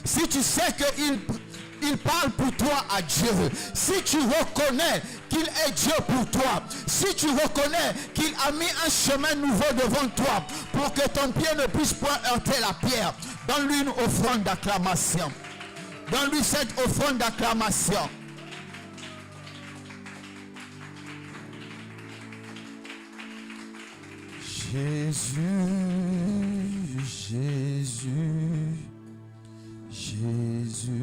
si tu sais qu'il parle pour toi à Dieu, si tu reconnais qu'il est Dieu pour toi, si tu reconnais qu'il a mis un chemin nouveau devant toi pour que ton pied ne puisse point heurter la pierre, donne-lui une offrande d'acclamation. Donne-lui cette offrande d'acclamation. Jésus, Jésus, Jésus,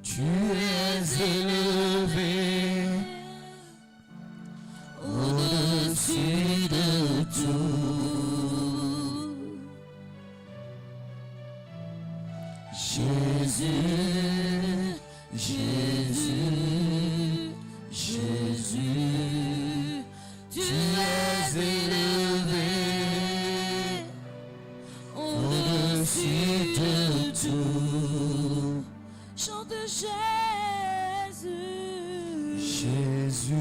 tu es élevé au-dessus de tout. Jésus, Jésus, Jésus, tu es élevé au-dessus de tout. Chante Jésus, Jésus,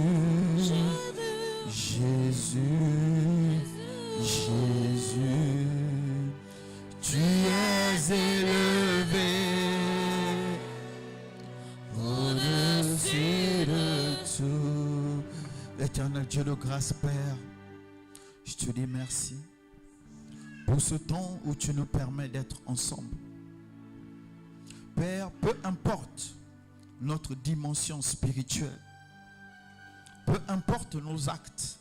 Jésus, Jésus, tu es élevé au-dessus de tout. Éternel Dieu de grâce, Père, je te dis merci pour ce temps où tu nous permets d'être ensemble. Père, peu importe notre dimension spirituelle, peu importe nos actes,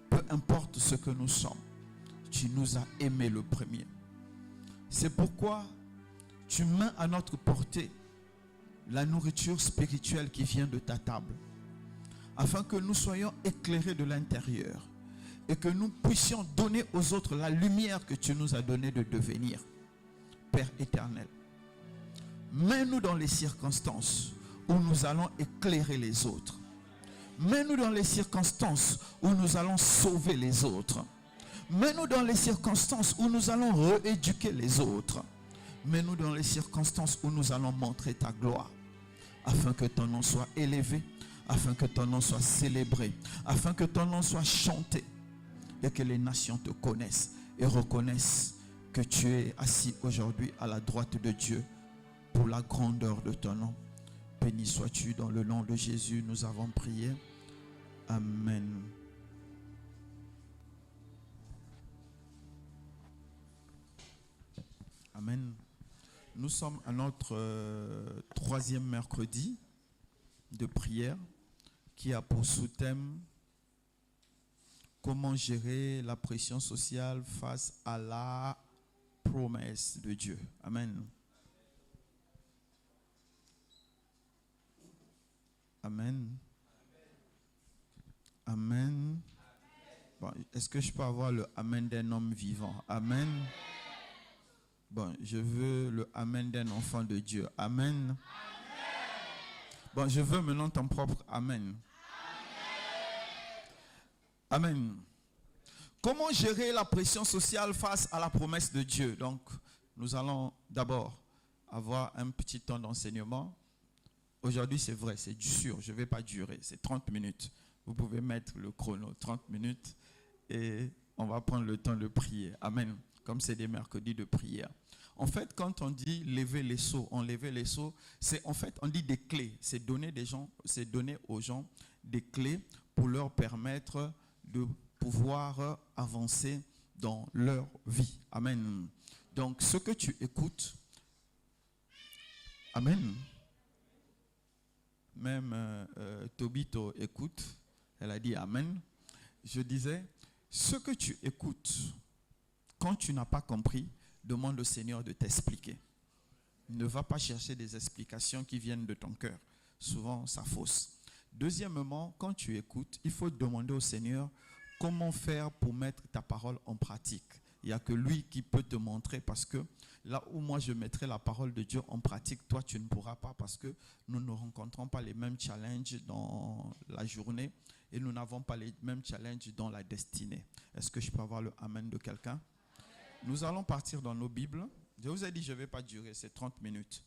peu importe ce que nous sommes, tu nous as aimés le premier. C'est pourquoi tu mets à notre portée la nourriture spirituelle qui vient de ta table, afin que nous soyons éclairés de l'intérieur et que nous puissions donner aux autres la lumière que tu nous as donnée de devenir. Père éternel, mets-nous dans les circonstances où nous allons éclairer les autres. Mets-nous dans les circonstances où nous allons sauver les autres. Mets-nous dans les circonstances où nous allons rééduquer les autres. Mets-nous dans les circonstances où nous allons montrer ta gloire, afin que ton nom soit élevé, afin que ton nom soit célébré, afin que ton nom soit chanté, et que les nations te connaissent et reconnaissent que tu es assis aujourd'hui à la droite de Dieu pour la grandeur de ton nom. Béni sois-tu, dans le nom de Jésus, nous avons prié. Amen. Amen. Nous sommes à notre troisième mercredi de prière qui a pour sous-thème comment gérer la pression sociale face à la promesse de Dieu. Amen. Amen. Amen. Bon, est-ce que je peux avoir le amen d'un homme vivant? Amen. Bon, je veux le amen d'un enfant de Dieu. Amen. Bon, je veux maintenant ton propre amen. Amen. Comment gérer la pression sociale face à la promesse de Dieu? Donc, nous allons d'abord avoir un petit temps d'enseignement. Aujourd'hui, c'est vrai, c'est sûr, je ne vais pas durer, c'est 30 minutes. Vous pouvez mettre le chrono, 30 minutes, et on va prendre le temps de prier. Amen. Comme c'est des mercredis de prière. En fait, quand on dit lever les seaux, enlever les seaux, c'est en fait, on dit des clés. C'est donner aux gens des clés pour leur permettre de pouvoir avancer dans leur vie. Amen. Donc, ce que tu écoutes, amen. Même Tobito écoute, elle a dit amen. Je disais, ce que tu écoutes, quand tu n'as pas compris, demande au Seigneur de t'expliquer. Ne va pas chercher des explications qui viennent de ton cœur. Souvent, ça fausse. Deuxièmement, quand tu écoutes, il faut demander au Seigneur comment faire pour mettre ta parole en pratique. Il n'y a que lui qui peut te montrer, parce que là où moi je mettrai la parole de Dieu en pratique, toi tu ne pourras pas, parce que nous ne rencontrons pas les mêmes challenges dans la journée et nous n'avons pas les mêmes challenges dans la destinée. Est-ce que je peux avoir le amen de quelqu'un? Nous allons partir dans nos Bibles. Je vous ai dit je ne vais pas durer, c'est 30 minutes.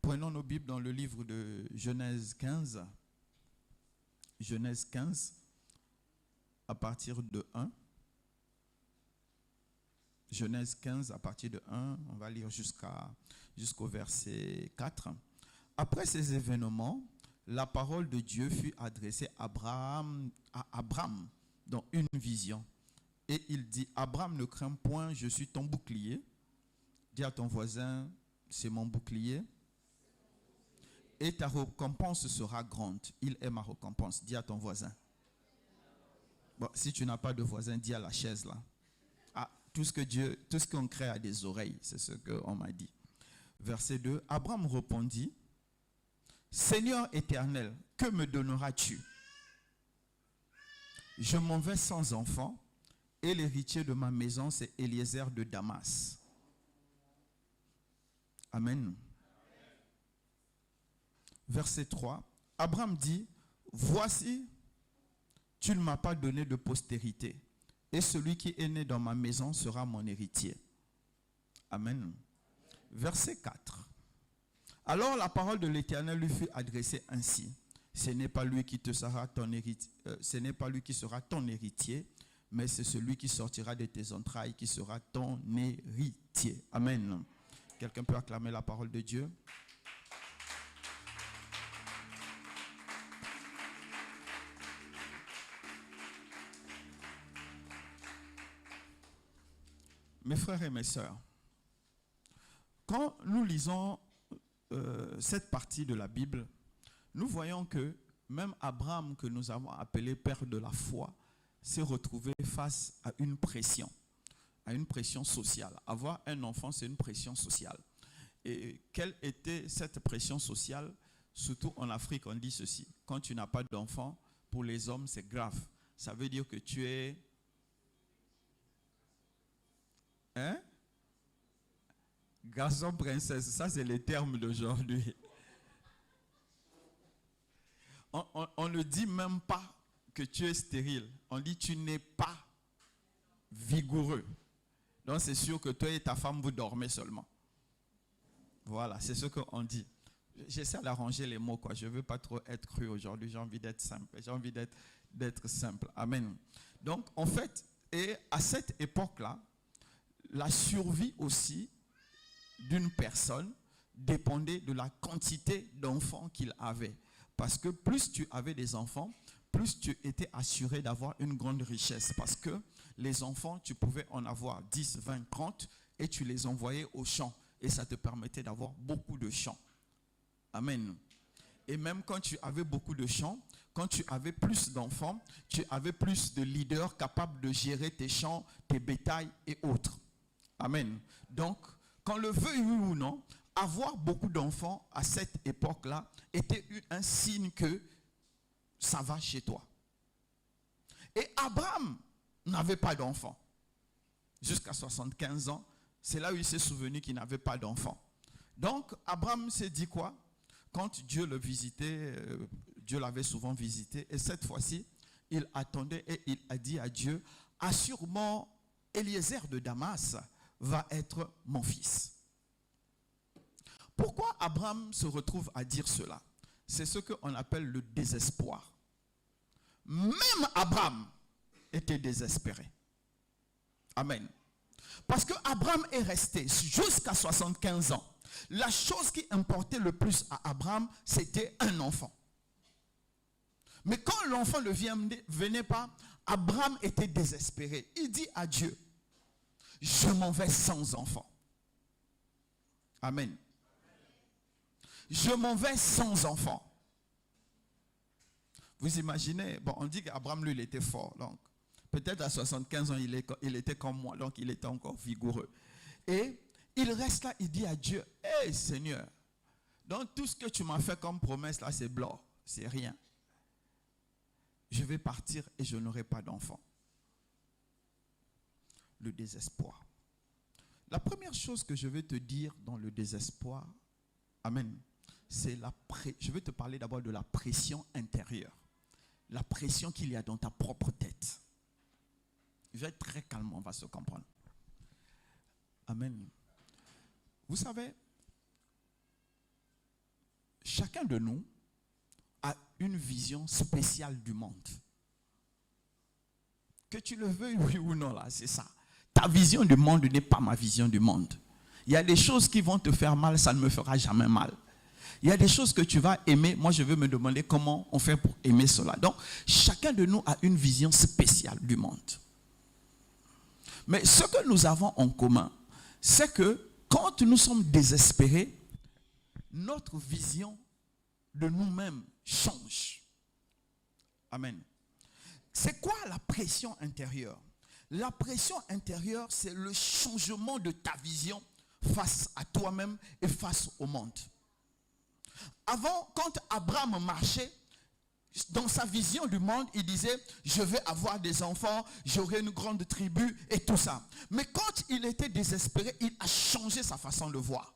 Prenons nos Bibles dans le livre de Genèse 15. Genèse 15, à partir de 1. Genèse 15, à partir de 1, on va lire jusqu'au verset 4. Après ces événements, la parole de Dieu fut adressée à Abraham dans une vision. Et il dit, Abraham, ne crains point, je suis ton bouclier. Dis à ton voisin, c'est mon bouclier. Et ta récompense sera grande. Il est ma récompense. Dis à ton voisin. Bon, si tu n'as pas de voisin, dis à la chaise là. Ah, tout ce qu'on crée a des oreilles, c'est ce qu'on m'a dit. Verset 2, Abraham répondit, Seigneur éternel, que me donneras-tu? Je m'en vais sans enfant, et l'héritier de ma maison, c'est Eliezer de Damas. Amen. Verset 3, Abraham dit, voici, tu ne m'as pas donné de postérité, et celui qui est né dans ma maison sera mon héritier. Amen. Verset 4. Alors la parole de l'Éternel lui fut adressée ainsi. Ce n'est pas lui qui sera ton héritier, mais c'est celui qui sortira de tes entrailles qui sera ton héritier. Amen. Quelqu'un peut acclamer la parole de Dieu? Mes frères et mes sœurs, quand nous lisons cette partie de la Bible, nous voyons que même Abraham, que nous avons appelé père de la foi, s'est retrouvé face à une pression sociale. Avoir un enfant, c'est une pression sociale. Et quelle était cette pression sociale? Surtout en Afrique, on dit ceci. Quand tu n'as pas d'enfant, pour les hommes, c'est grave. Ça veut dire que tu es... Garçon, princesse, ça c'est les termes d'aujourd'hui. On ne dit même pas que tu es stérile. On dit tu n'es pas vigoureux. Donc c'est sûr que toi et ta femme, vous dormez seulement. Voilà, c'est ce qu'on dit. J'essaie d'arranger les mots, quoi. Je ne veux pas trop être cru aujourd'hui. J'ai envie d'être simple. J'ai envie d'être simple. Amen. Donc, en fait, et à cette époque-là, la survie aussi d'une personne dépendait de la quantité d'enfants qu'il avait. Parce que plus tu avais des enfants, plus tu étais assuré d'avoir une grande richesse. Parce que les enfants, tu pouvais en avoir 10, 20, 30 et tu les envoyais au champ. Et ça te permettait d'avoir beaucoup de champs. Amen. Et même quand tu avais beaucoup de champs, quand tu avais plus d'enfants, tu avais plus de leaders capables de gérer tes champs, tes bétails et autres. Amen. Donc, qu'on le veuille ou non, avoir beaucoup d'enfants à cette époque-là était un signe que ça va chez toi. Et Abraham n'avait pas d'enfants. Jusqu'à 75 ans, c'est là où il s'est souvenu qu'il n'avait pas d'enfants. Donc, Abraham s'est dit quoi? Quand Dieu le visitait, Dieu l'avait souvent visité, et cette fois-ci, il attendait et il a dit à Dieu, assure-moi, Eliezer de Damas va être mon fils. Pourquoi Abraham se retrouve à dire cela? C'est ce qu'on appelle le désespoir. Même Abraham était désespéré. Amen. Parce que Abraham est resté jusqu'à 75 ans. La chose qui importait le plus à Abraham, c'était un enfant. Mais quand l'enfant ne venait pas, Abraham était désespéré. Il dit à Dieu, je m'en vais sans enfant. Amen. Je m'en vais sans enfant. Vous imaginez, bon, on dit qu'Abraham, lui, il était fort. Donc, peut-être à 75 ans, il était comme moi, donc il était encore vigoureux. Et il reste là, il dit à Dieu, hé Seigneur, donc tout ce que tu m'as fait comme promesse là, c'est blanc, c'est rien. Je vais partir et je n'aurai pas d'enfant. Le désespoir. La première chose que je vais te dire dans le désespoir, amen, c'est je vais te parler d'abord de la pression intérieure. La pression qu'il y a dans ta propre tête. Je vais être très calme, on va se comprendre. Amen. Vous savez, chacun de nous a une vision spéciale du monde. Que tu le veuilles, oui ou non, là, c'est ça. Ta vision du monde n'est pas ma vision du monde. Il y a des choses qui vont te faire mal, ça ne me fera jamais mal. Il y a des choses que tu vas aimer. Moi, je veux me demander comment on fait pour aimer cela. Donc, chacun de nous a une vision spéciale du monde. Mais ce que nous avons en commun, c'est que quand nous sommes désespérés, notre vision de nous-mêmes change. Amen. C'est quoi la pression intérieure? La pression intérieure, c'est le changement de ta vision face à toi-même et face au monde. Avant, quand Abraham marchait, dans sa vision du monde, il disait, je vais avoir des enfants, j'aurai une grande tribu et tout ça. Mais quand il était désespéré, il a changé sa façon de voir.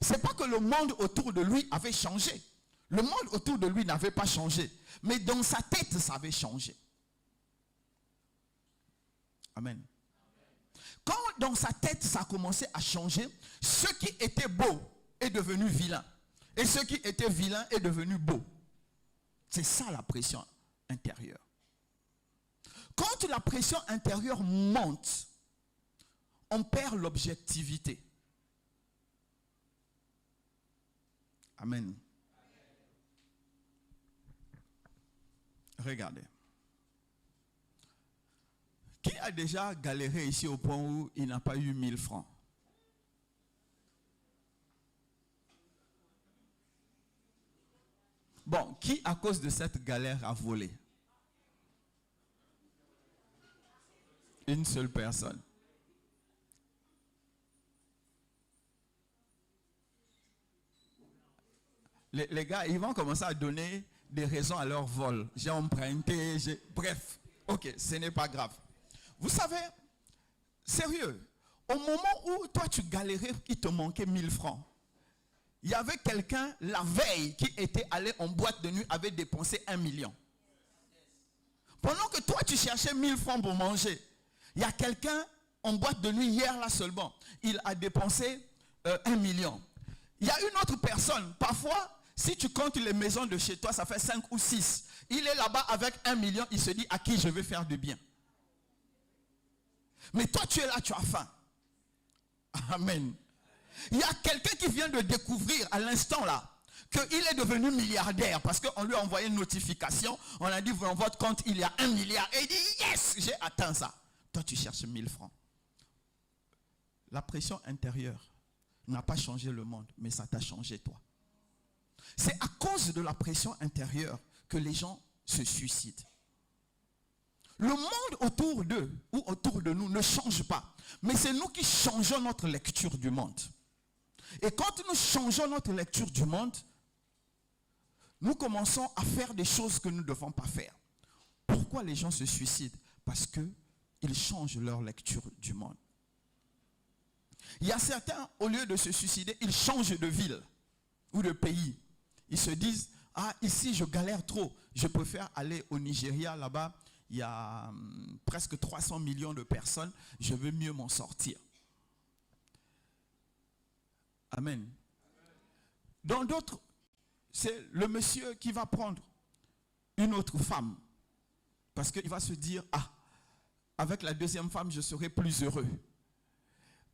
Ce n'est pas que le monde autour de lui avait changé. Le monde autour de lui n'avait pas changé. Mais dans sa tête, ça avait changé. Amen. Quand dans sa tête, ça a commencé à changer, ce qui était beau est devenu vilain. Et ce qui était vilain est devenu beau. C'est ça la pression intérieure. Quand la pression intérieure monte, on perd l'objectivité. Amen. Regardez. Qui a déjà galéré ici au point où il n'a pas eu 1000 francs? Bon, qui à cause de cette galère a volé? Une seule personne. Les gars, ils vont commencer à donner des raisons à leur vol. J'ai emprunté, bref. Ok, ce n'est pas grave. Vous savez, sérieux, au moment où toi tu galérais, il te manquait 1000 francs. Il y avait quelqu'un la veille qui était allé en boîte de nuit, avait dépensé 1 million. Pendant que toi tu cherchais 1000 francs pour manger, il y a quelqu'un en boîte de nuit hier là seulement, il a dépensé 1 million. Il y a une autre personne, parfois, si tu comptes les maisons de chez toi, ça fait 5 ou 6. Il est là-bas avec 1 million, il se dit à qui je vais faire du bien. Mais toi tu es là, tu as faim. Amen. Il y a quelqu'un qui vient de découvrir à l'instant là qu'il est devenu milliardaire parce qu'on lui a envoyé une notification. On a dit, dans votre compte, il y a 1 milliard. Et il dit, yes, j'ai atteint ça. Toi, tu cherches 1000 francs. La pression intérieure n'a pas changé le monde, mais ça t'a changé toi. C'est à cause de la pression intérieure que les gens se suicident. Le monde autour d'eux ou autour de nous ne change pas. Mais c'est nous qui changeons notre lecture du monde. Et quand nous changeons notre lecture du monde, nous commençons à faire des choses que nous ne devons pas faire. Pourquoi les gens se suicident? Parce qu'ils changent leur lecture du monde. Il y a certains, au lieu de se suicider, ils changent de ville ou de pays. Ils se disent, ah, ici je galère trop, je préfère aller au Nigeria, là-bas, il y a presque 300 millions de personnes, je veux mieux m'en sortir. Amen. Dans d'autres, c'est le monsieur qui va prendre une autre femme. Parce qu'il va se dire, ah, avec la deuxième femme, je serai plus heureux.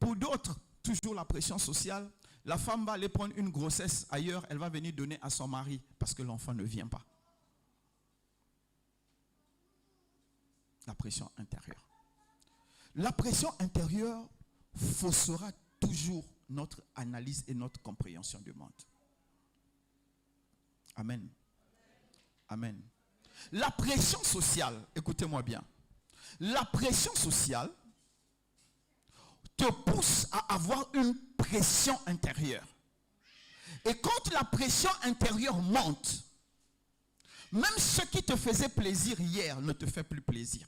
Pour d'autres, toujours la pression sociale, la femme va aller prendre une grossesse ailleurs, elle va venir donner à son mari parce que l'enfant ne vient pas. La pression intérieure. La pression intérieure faussera toujours notre analyse et notre compréhension du monde. Amen. Amen. La pression sociale, écoutez-moi bien, la pression sociale te pousse à avoir une pression intérieure. Et quand la pression intérieure monte, même ce qui te faisait plaisir hier ne te fait plus plaisir.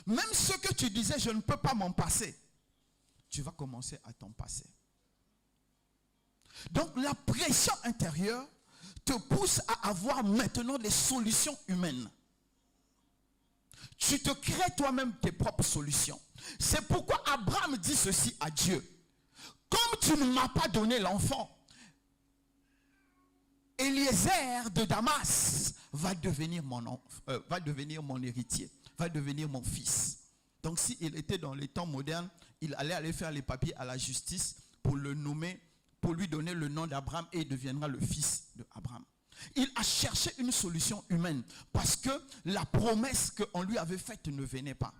Même ce que tu disais, je ne peux pas m'en passer, tu vas commencer à t'en passer. Donc la pression intérieure te pousse à avoir maintenant des solutions humaines. Tu te crées toi-même tes propres solutions. C'est pourquoi Abraham dit ceci à Dieu. Comme tu ne m'as pas donné l'enfant, Eliezer de Damas va devenir mon héritier. va devenir mon fils. Donc s'il était dans les temps modernes, il allait aller faire les papiers à la justice pour le nommer, pour lui donner le nom d'Abraham et il deviendra le fils d'Abraham. Il a cherché une solution humaine parce que la promesse qu'on lui avait faite ne venait pas.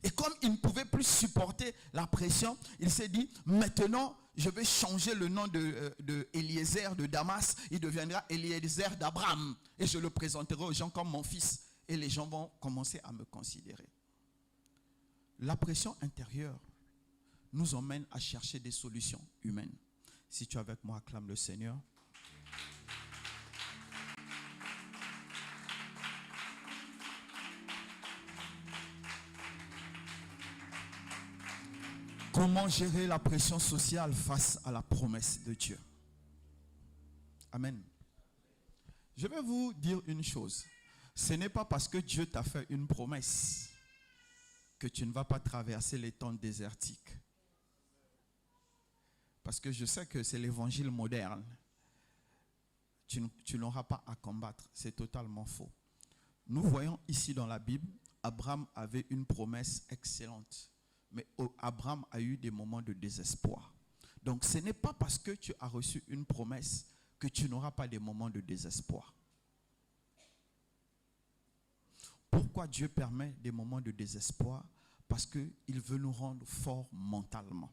Et comme il ne pouvait plus supporter la pression, il s'est dit, maintenant, je vais changer le nom de Eliezer de Damas. Il deviendra Eliezer d'Abraham. Et je le présenterai aux gens comme mon fils. Et les gens vont commencer à me considérer. La pression intérieure nous emmène à chercher des solutions humaines. Si tu es avec moi, acclame le Seigneur. Comment gérer la pression sociale face à la promesse de Dieu? Amen. Je vais vous dire une chose. Ce n'est pas parce que Dieu t'a fait une promesse que tu ne vas pas traverser les temps désertiques. Parce que je sais que c'est l'évangile moderne. Tu n'auras pas à combattre. C'est totalement faux. Nous voyons ici dans la Bible, Abraham avait une promesse excellente. Mais Abraham a eu des moments de désespoir. Donc ce n'est pas parce que tu as reçu une promesse que tu n'auras pas des moments de désespoir. Pourquoi Dieu permet des moments de désespoir? Parce qu'il veut nous rendre forts mentalement.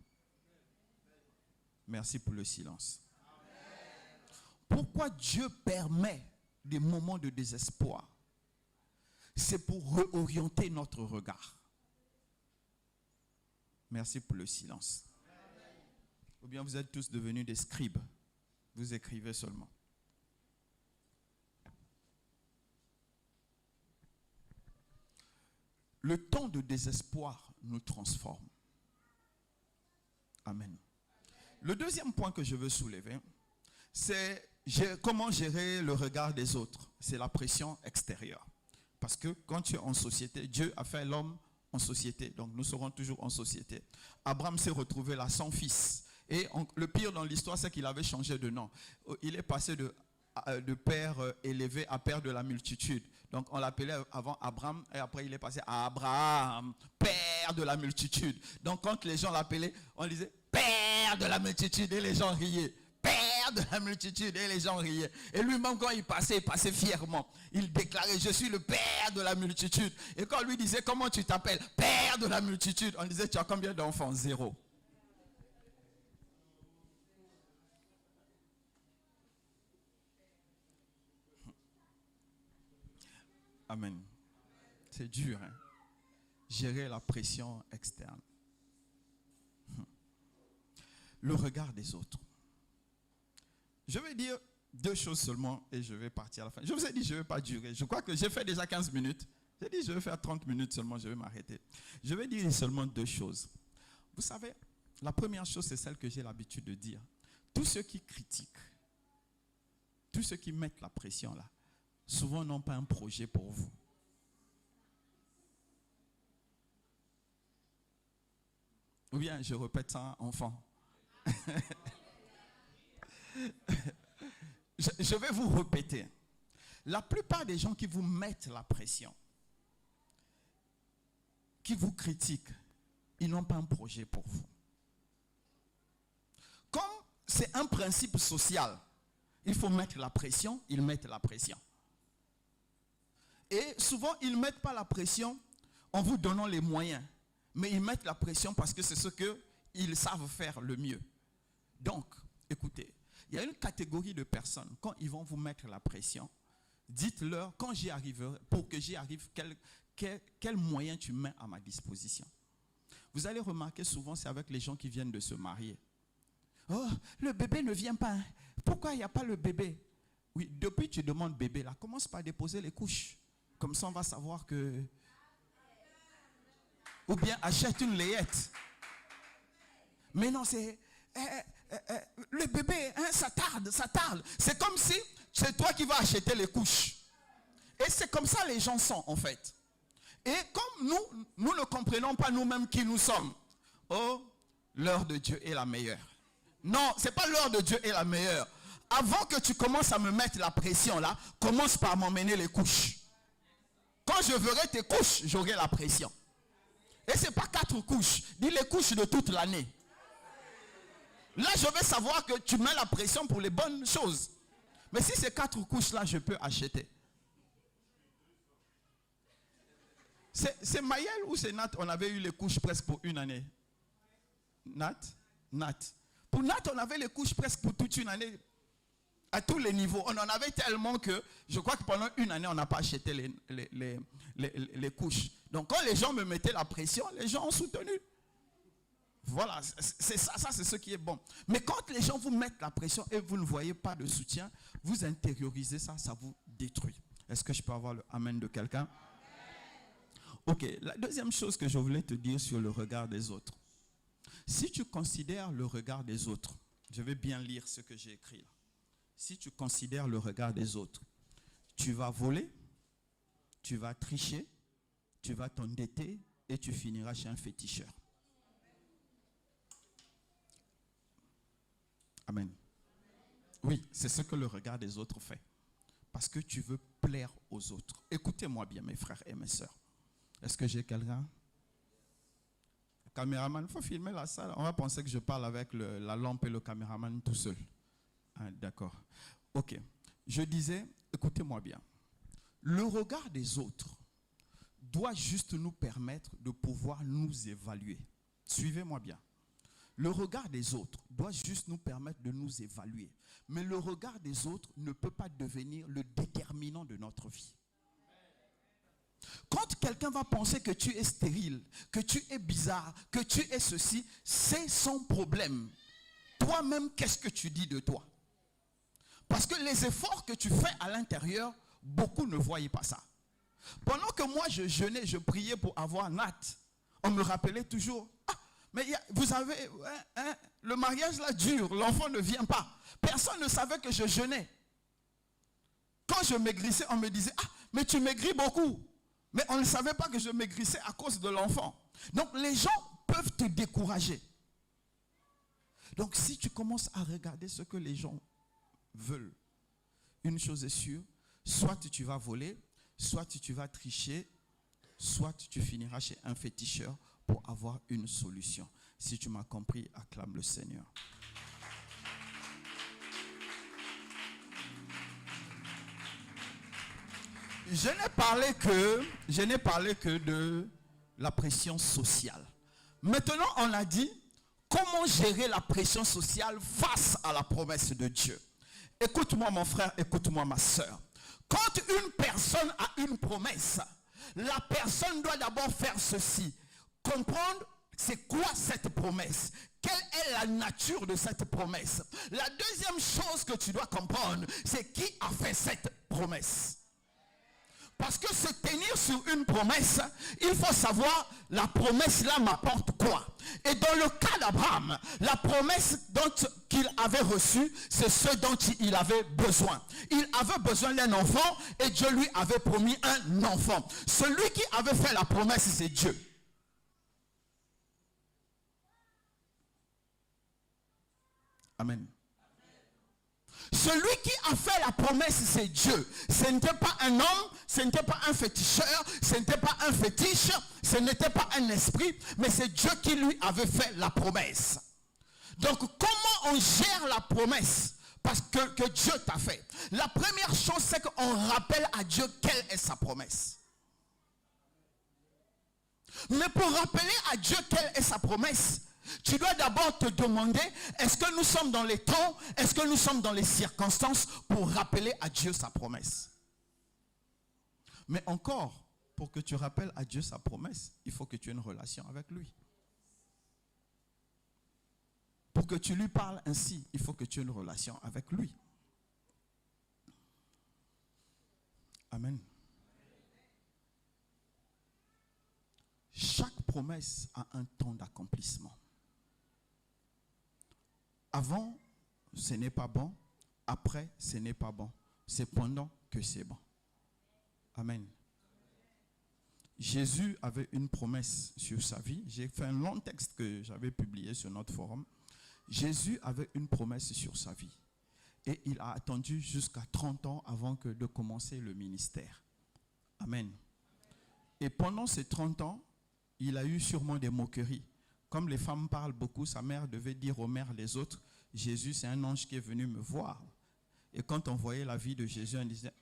Merci pour le silence. Pourquoi Dieu permet des moments de désespoir? C'est pour réorienter notre regard. Merci pour le silence. Ou bien vous êtes tous devenus des scribes. Vous écrivez seulement. Le temps de désespoir nous transforme. Amen. Le deuxième point que je veux soulever, c'est comment gérer le regard des autres. C'est la pression extérieure. Parce que quand tu es en société, Dieu a fait l'homme en société. Donc nous serons toujours en société. Abraham s'est retrouvé là sans fils. Et le pire dans l'histoire, c'est qu'il avait changé de nom. Il est passé de père élevé à père de la multitude. Donc on l'appelait avant Abraham et après il est passé à Abraham, père de la multitude. Donc quand les gens l'appelaient, on disait père de la multitude et les gens riaient. Père de la multitude et les gens riaient. Et lui-même quand il passait fièrement. Il déclarait, je suis le père de la multitude. Et quand on lui disait, comment tu t'appelles? Père de la multitude. On disait, tu as combien d'enfants? 0. Amen. C'est dur, hein? Gérer la pression externe. Le regard des autres. Je vais dire 2 choses seulement et je vais partir à la fin. Je vous ai dit, je ne vais pas durer. Je crois que j'ai fait déjà 15 minutes. J'ai dit, je vais faire 30 minutes seulement, je vais m'arrêter. Je vais dire seulement 2 choses. Vous savez, la première chose, c'est celle que j'ai l'habitude de dire. Tous ceux qui critiquent, tous ceux qui mettent la pression là, souvent n'ont pas un projet pour vous. Ou bien, je répète ça, enfant. Je vais vous répéter. La plupart des gens qui vous mettent la pression, qui vous critiquent, ils n'ont pas un projet pour vous. Comme c'est un principe social, il faut mettre la pression, ils mettent la pression. Et souvent, ils ne mettent pas la pression en vous donnant les moyens, mais ils mettent la pression parce que c'est ce qu'ils savent faire le mieux. Donc, écoutez, il y a une catégorie de personnes, quand ils vont vous mettre la pression, dites-leur, quand j'y arriverai, pour que j'y arrive, quel moyen tu mets à ma disposition. Vous allez remarquer souvent, c'est avec les gens qui viennent de se marier. Oh, le bébé ne vient pas. Hein. Pourquoi il n'y a pas le bébé? Oui, depuis tu demandes bébé, là, commence par déposer les couches. Comme ça, on va savoir que... Ou bien achète une layette. Mais non, c'est... le bébé, hein, ça tarde. C'est comme si c'est toi qui vas acheter les couches. Et c'est comme ça les gens sont, en fait. Et comme nous ne comprenons pas nous-mêmes qui nous sommes. Oh, l'heure de Dieu est la meilleure. Non, ce n'est pas l'heure de Dieu est la meilleure. Avant que tu commences à me mettre la pression là, commence par m'emmener les couches. Quand je verrai tes couches, j'aurai la pression. Et ce n'est pas 4 couches. Dis les couches de toute l'année. Là, je vais savoir que tu mets la pression pour les bonnes choses. Mais si c'est 4 couches là, je peux acheter. C'est Maël ou c'est Nat? On avait eu les couches presque pour une année. Nat? Pour Nat, on avait les couches presque pour toute une année. À tous les niveaux. On en avait tellement que je crois que pendant une année, on n'a pas acheté les couches. Donc quand les gens me mettaient la pression, les gens ont soutenu. Voilà, c'est ça, c'est ce qui est bon. Mais quand les gens vous mettent la pression et vous ne voyez pas de soutien, vous intériorisez ça, ça vous détruit. Est-ce que je peux avoir le amen de quelqu'un? Ok, la deuxième chose que je voulais te dire sur le regard des autres. Si tu considères le regard des autres, je vais bien lire ce que j'ai écrit là. Si tu considères le regard des autres, tu vas voler, tu vas tricher, tu vas t'endetter et tu finiras chez un féticheur. Amen. Oui, c'est ce que le regard des autres fait. Parce que tu veux plaire aux autres. Écoutez-moi bien, mes frères et mes sœurs. Est-ce que j'ai quelqu'un? Le caméraman, il faut filmer la salle. On va penser que je parle avec la lampe et le caméraman tout seul. Ah, d'accord. Ok. Je disais, écoutez-moi bien. Le regard des autres doit juste nous permettre de pouvoir nous évaluer. Suivez-moi bien. Le regard des autres doit juste nous permettre de nous évaluer. Mais le regard des autres ne peut pas devenir le déterminant de notre vie. Quand quelqu'un va penser que tu es stérile, que tu es bizarre, que tu es ceci, c'est son problème. Toi-même, qu'est-ce que tu dis de toi? Parce que les efforts que tu fais à l'intérieur, beaucoup ne voyaient pas ça. Pendant que moi je jeûnais, je priais pour avoir Nat, on me rappelait toujours, mais vous avez, le mariage là dure, l'enfant ne vient pas. Personne ne savait que je jeûnais. Quand je maigrissais, on me disait, mais tu maigris beaucoup. Mais on ne savait pas que je maigrissais à cause de l'enfant. Donc les gens peuvent te décourager. Donc si tu commences à regarder ce que les gens veulent, une chose est sûre, soit tu vas voler, soit tu vas tricher, soit tu finiras chez un féticheur pour avoir une solution. Si tu m'as compris, acclame le Seigneur. Je n'ai parlé que de la pression sociale. Maintenant, on a dit comment gérer la pression sociale face à la promesse de Dieu. Écoute-moi mon frère, écoute-moi ma soeur. Quand une personne a une promesse, la personne doit d'abord faire ceci. Comprendre c'est quoi cette promesse. Quelle est la nature de cette promesse. La deuxième chose que tu dois comprendre, c'est qui a fait cette promesse. Parce que se tenir sur une promesse, il faut savoir la promesse là m'apporte quoi. Et dans le cas d'Abraham, la promesse qu'il avait reçue, c'est ce dont il avait besoin. Il avait besoin d'un enfant et Dieu lui avait promis un enfant. Celui qui avait fait la promesse, c'est Dieu. Amen. Celui qui a fait la promesse, c'est Dieu. Ce n'était pas un homme, ce n'était pas un féticheur, ce n'était pas un fétiche, ce n'était pas un esprit, mais c'est Dieu qui lui avait fait la promesse. Donc comment on gère la promesse parce que Dieu t'a fait? La première chose, c'est qu'on rappelle à Dieu quelle est sa promesse. Mais pour rappeler à Dieu quelle est sa promesse, tu dois d'abord te demander, est-ce que nous sommes dans les temps, est-ce que nous sommes dans les circonstances pour rappeler à Dieu sa promesse? Mais encore, pour que tu rappelles à Dieu sa promesse, il faut que tu aies une relation avec lui. Pour que tu lui parles ainsi, il faut que tu aies une relation avec lui. Amen. Chaque promesse a un temps d'accomplissement. Avant, ce n'est pas bon. Après, ce n'est pas bon. C'est pendant que c'est bon. Amen. Jésus avait une promesse sur sa vie. J'ai fait un long texte que j'avais publié sur notre forum. Jésus avait une promesse sur sa vie. Et il a attendu jusqu'à 30 ans avant de commencer le ministère. Amen. Et pendant ces 30 ans, il a eu sûrement des moqueries. Comme les femmes parlent beaucoup, sa mère devait dire aux mères les autres, Jésus, c'est un ange qui est venu me voir. Et quand on voyait la vie de Jésus, on disait,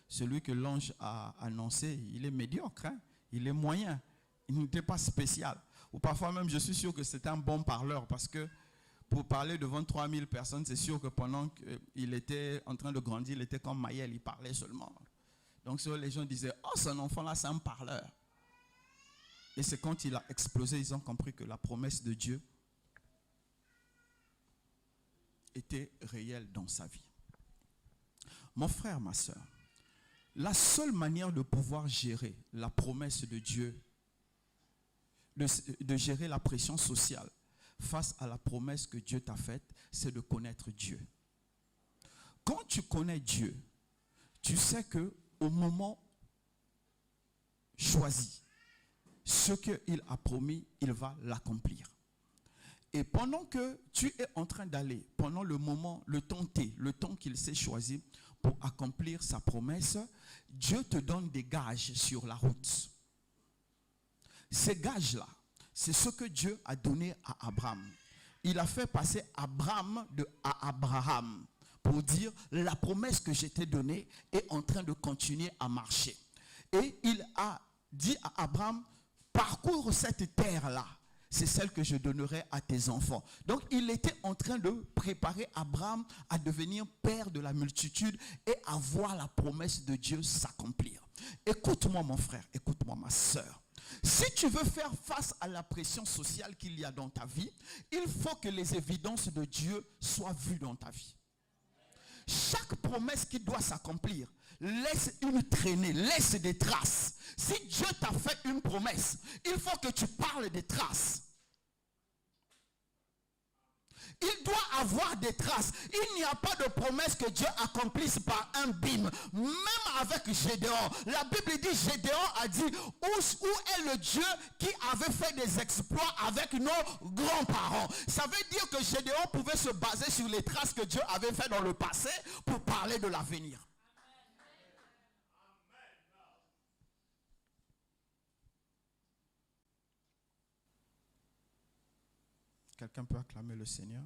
celui que l'ange a annoncé, il est médiocre, hein? Il est moyen, il n'était pas spécial. Ou parfois même, je suis sûr que c'était un bon parleur, parce que pour parler devant 3000 personnes, c'est sûr que pendant qu'il était en train de grandir, il était comme Maël, il parlait seulement. Donc les gens disaient, oh, son enfant-là, c'est un parleur. Et c'est quand il a explosé, ils ont compris que la promesse de Dieu était réelle dans sa vie. Mon frère, ma soeur, la seule manière de pouvoir gérer la promesse de Dieu, de gérer la pression sociale face à la promesse que Dieu t'a faite, c'est de connaître Dieu. Quand tu connais Dieu, tu sais que au moment choisi, ce qu'il a promis, il va l'accomplir. Et pendant que tu es en train d'aller, pendant le moment, le temps T, le temps qu'il s'est choisi pour accomplir sa promesse, Dieu te donne des gages sur la route. Ces gages-là, c'est ce que Dieu a donné à Abraham. Il a fait passer Abraham à Abraham pour dire la promesse que je t'ai donnée est en train de continuer à marcher. Et il a dit à Abraham, parcours cette terre-là, c'est celle que je donnerai à tes enfants. Donc il était en train de préparer Abraham à devenir père de la multitude et à voir la promesse de Dieu s'accomplir. Écoute-moi mon frère, écoute-moi ma soeur. Si tu veux faire face à la pression sociale qu'il y a dans ta vie, il faut que les évidences de Dieu soient vues dans ta vie. Chaque promesse qui doit s'accomplir, laisse une traînée, laisse des traces. Si Dieu t'a fait une promesse, il faut que tu parles des traces. Il doit avoir des traces. Il n'y a pas de promesse que Dieu accomplisse par un bim. Même avec Gédéon. La Bible dit, Gédéon a dit, où est le Dieu qui avait fait des exploits avec nos grands-parents? Ça veut dire que Gédéon pouvait se baser sur les traces que Dieu avait fait dans le passé pour parler de l'avenir. Quelqu'un peut acclamer le Seigneur?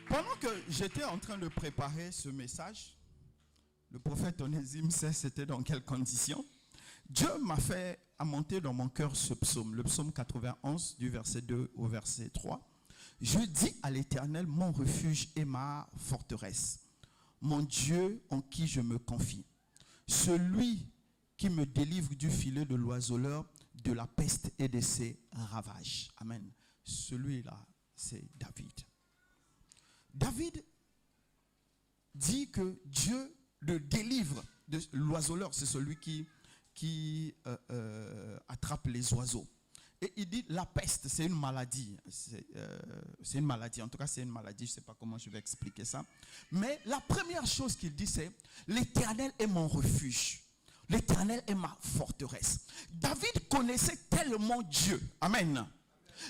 Pendant que j'étais en train de préparer ce message, le prophète Onésime sait c'était dans quelles conditions. Dieu m'a fait monter dans mon cœur ce psaume, le psaume 91 du verset 2 au verset 3. Je dis à l'Éternel, mon refuge et ma forteresse, mon Dieu en qui je me confie, celui qui me délivre du filet de l'oiseleur, de la peste et de ses ravages. Amen. Celui-là, c'est David. David dit que Dieu le délivre de l'oiseleur, c'est celui qui attrape les oiseaux. Et il dit la peste, c'est une maladie. C'est une maladie, en tout cas c'est une maladie, je ne sais pas comment je vais expliquer ça. Mais la première chose qu'il dit c'est, l'Éternel est mon refuge. L'Éternel est ma forteresse. David connaissait tellement Dieu. Amen.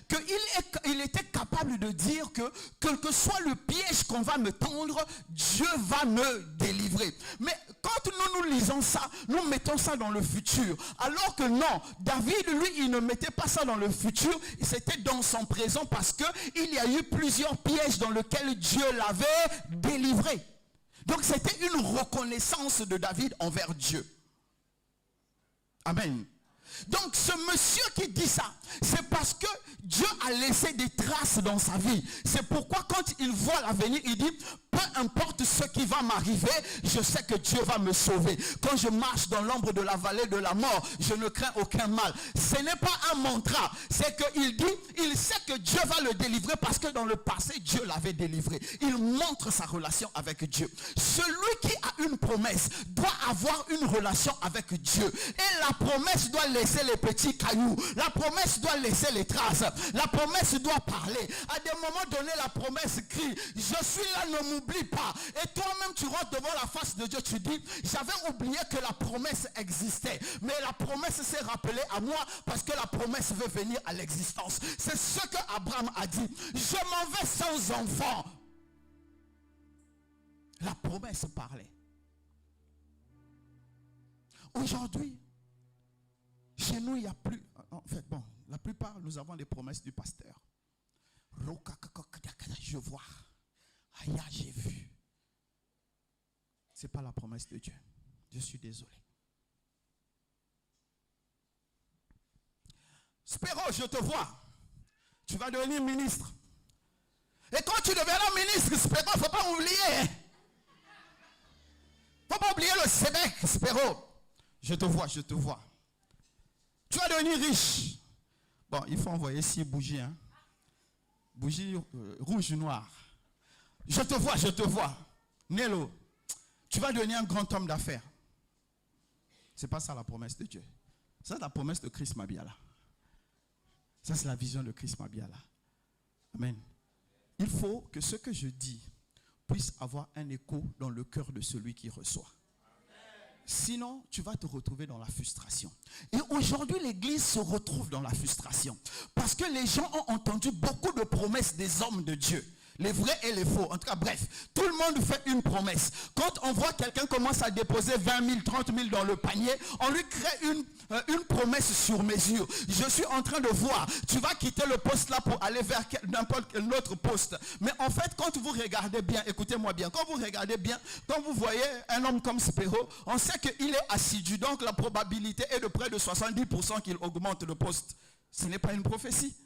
Qu'il était capable de dire que quel que soit le piège qu'on va me tendre, Dieu va me délivrer. Mais quand nous lisons ça, nous mettons ça dans le futur. Alors que non, David, lui, il ne mettait pas ça dans le futur, c'était dans son présent parce qu'il y a eu plusieurs pièges dans lesquels Dieu l'avait délivré. Donc c'était une reconnaissance de David envers Dieu. Amen. Donc ce monsieur qui dit ça, c'est parce que Dieu a laissé des traces dans sa vie. C'est pourquoi quand il voit l'avenir, il dit, peu importe ce qui va m'arriver, je sais que Dieu va me sauver. Quand je marche dans l'ombre de la vallée de la mort, je ne crains aucun mal. Ce n'est pas un mantra, c'est qu'il dit, il sait que Dieu va le délivrer parce que dans le passé, Dieu l'avait délivré. Il montre sa relation avec Dieu. Celui qui a une promesse doit avoir une relation avec Dieu. Et la promesse doit laisser les petits cailloux. La promesse doit laisser les traces. La promesse doit parler. À des moments donnés, la promesse crie, je suis là, ne m'oublie pas. Et toi-même, tu rentres devant la face de Dieu, tu dis, j'avais oublié que la promesse existait. Mais la promesse s'est rappelée à moi parce que la promesse veut venir à l'existence. C'est ce que Abraham a dit. Je m'en vais sans enfant. La promesse parlait. Aujourd'hui, chez nous, il n'y a plus... En fait, bon, la plupart, nous avons des promesses du pasteur. Je vois. Aïe, j'ai vu. Ce n'est pas la promesse de Dieu. Je suis désolé. Spéro, je te vois. Tu vas devenir ministre. Et quand tu deviendras ministre, Spéro, il ne faut pas oublier. Il ne faut pas oublier le Sébec, Spéro. Je te vois, je te vois. Tu vas devenir riche. Bon, il faut envoyer 6 bougies. Hein. Bougies rouge, noire. Je te vois, je te vois. Nello, tu vas devenir un grand homme d'affaires. Ce n'est pas ça la promesse de Dieu. Ça, c'est la promesse de Christ Mabiala. Ça, c'est la vision de Christ Mabiala. Amen. Il faut que ce que je dis puisse avoir un écho dans le cœur de celui qui reçoit. Sinon, tu vas te retrouver dans la frustration. Et aujourd'hui, l'Église se retrouve dans la frustration. Parce que les gens ont entendu beaucoup de promesses des hommes de Dieu. Les vrais et les faux. En tout cas, bref, tout le monde fait une promesse. Quand on voit quelqu'un commence à déposer 20 000, 30 000 dans le panier, on lui crée une promesse sur mesure. Je suis en train de voir, tu vas quitter le poste là pour aller vers n'importe quel autre poste. Mais en fait, quand vous regardez bien, écoutez-moi bien, quand vous regardez bien, quand vous voyez un homme comme Spéro, on sait qu'il est assidu. Donc la probabilité est de près de 70% qu'il augmente le poste. Ce n'est pas une prophétie.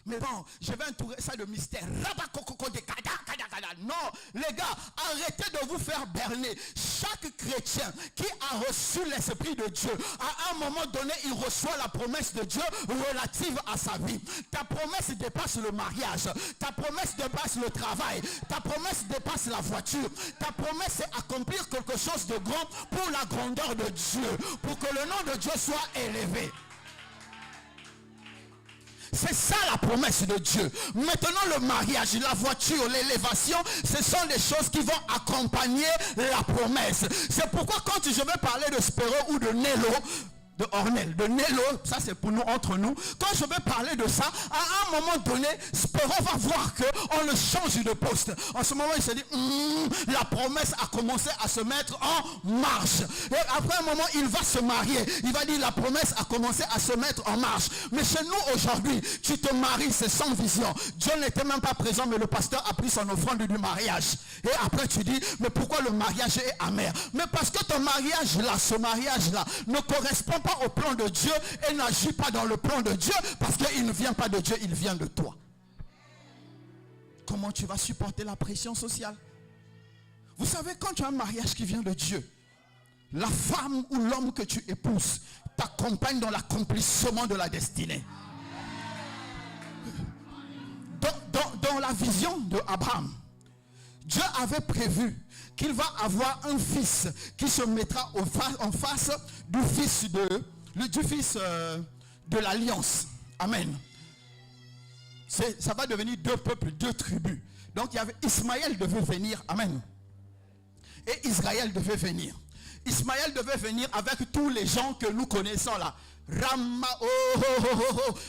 Mais bon, je vais entourer ça de mystère. Non, les gars, arrêtez de vous faire berner. Chaque chrétien qui a reçu l'Esprit de Dieu, à un moment donné, il reçoit la promesse de Dieu relative à sa vie. Ta promesse dépasse le mariage. Ta promesse dépasse le travail. Ta promesse dépasse la voiture. Ta promesse, c'est accomplir quelque chose de grand pour la grandeur de Dieu. Pour que le nom de Dieu soit élevé. C'est ça la promesse de Dieu. Maintenant, le mariage, la voiture, l'élévation, ce sont des choses qui vont accompagner la promesse. C'est pourquoi quand je vais parler de Spéro ou de Nello, de Ornel, de Nello, ça c'est pour nous, entre nous. Quand je vais parler de ça, à un moment donné, Spéro va voir qu'on le change de poste. En ce moment, il se dit, la promesse a commencé à se mettre en marche. Et après un moment, il va se marier. Il va dire, la promesse a commencé à se mettre en marche. Mais chez nous aujourd'hui, tu te maries, c'est sans vision. Dieu n'était même pas présent, mais le pasteur a pris son offrande du mariage. Et après tu dis, mais pourquoi le mariage est amer? Mais parce que ton mariage là, ce mariage là, ne correspond pas au plan de Dieu et n'agit pas dans le plan de Dieu parce qu'il ne vient pas de Dieu, il vient de toi. Comment tu vas supporter la pression sociale? Vous savez, quand tu as un mariage qui vient de Dieu, la femme ou l'homme que tu épouses t'accompagne dans l'accomplissement de la destinée. Dans la vision de Abraham, Dieu avait prévu qu'il va avoir un fils qui se mettra en face du fils de l'alliance. Amen. Ça va devenir 2 peuples, 2 tribus. Donc il y avait Ismaël devait venir. Amen. Et Israël devait venir. Ismaël devait venir avec tous les gens que nous connaissons là. Rama,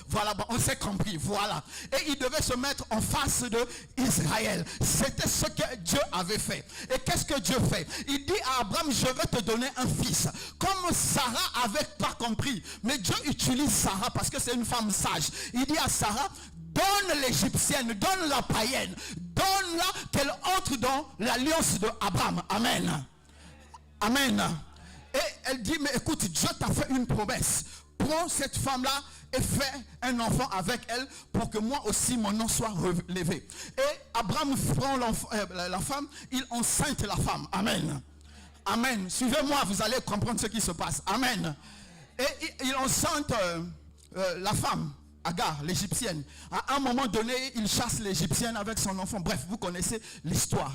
voilà, on s'est compris, voilà. Et il devait se mettre en face de Israël. C'était ce que Dieu avait fait. Et qu'est-ce que Dieu fait? Il dit à Abraham, je vais te donner un fils. Comme Sarah avait pas compris, mais Dieu utilise Sarah parce que c'est une femme sage. Il dit à Sarah, donne l'égyptienne, donne la païenne, donne-la qu'elle entre dans l'alliance de Abraham. Amen. Amen. Et elle dit, mais écoute, Dieu t'a fait une promesse. Prends cette femme-là et fais un enfant avec elle pour que moi aussi mon nom soit relevé. Et Abraham prend la femme, il enceinte la femme. Amen. Amen. Suivez-moi, vous allez comprendre ce qui se passe. Amen. Et il enceinte la femme. Agar, l'égyptienne. À un moment donné, il chasse l'égyptienne avec son enfant. Bref, vous connaissez l'histoire.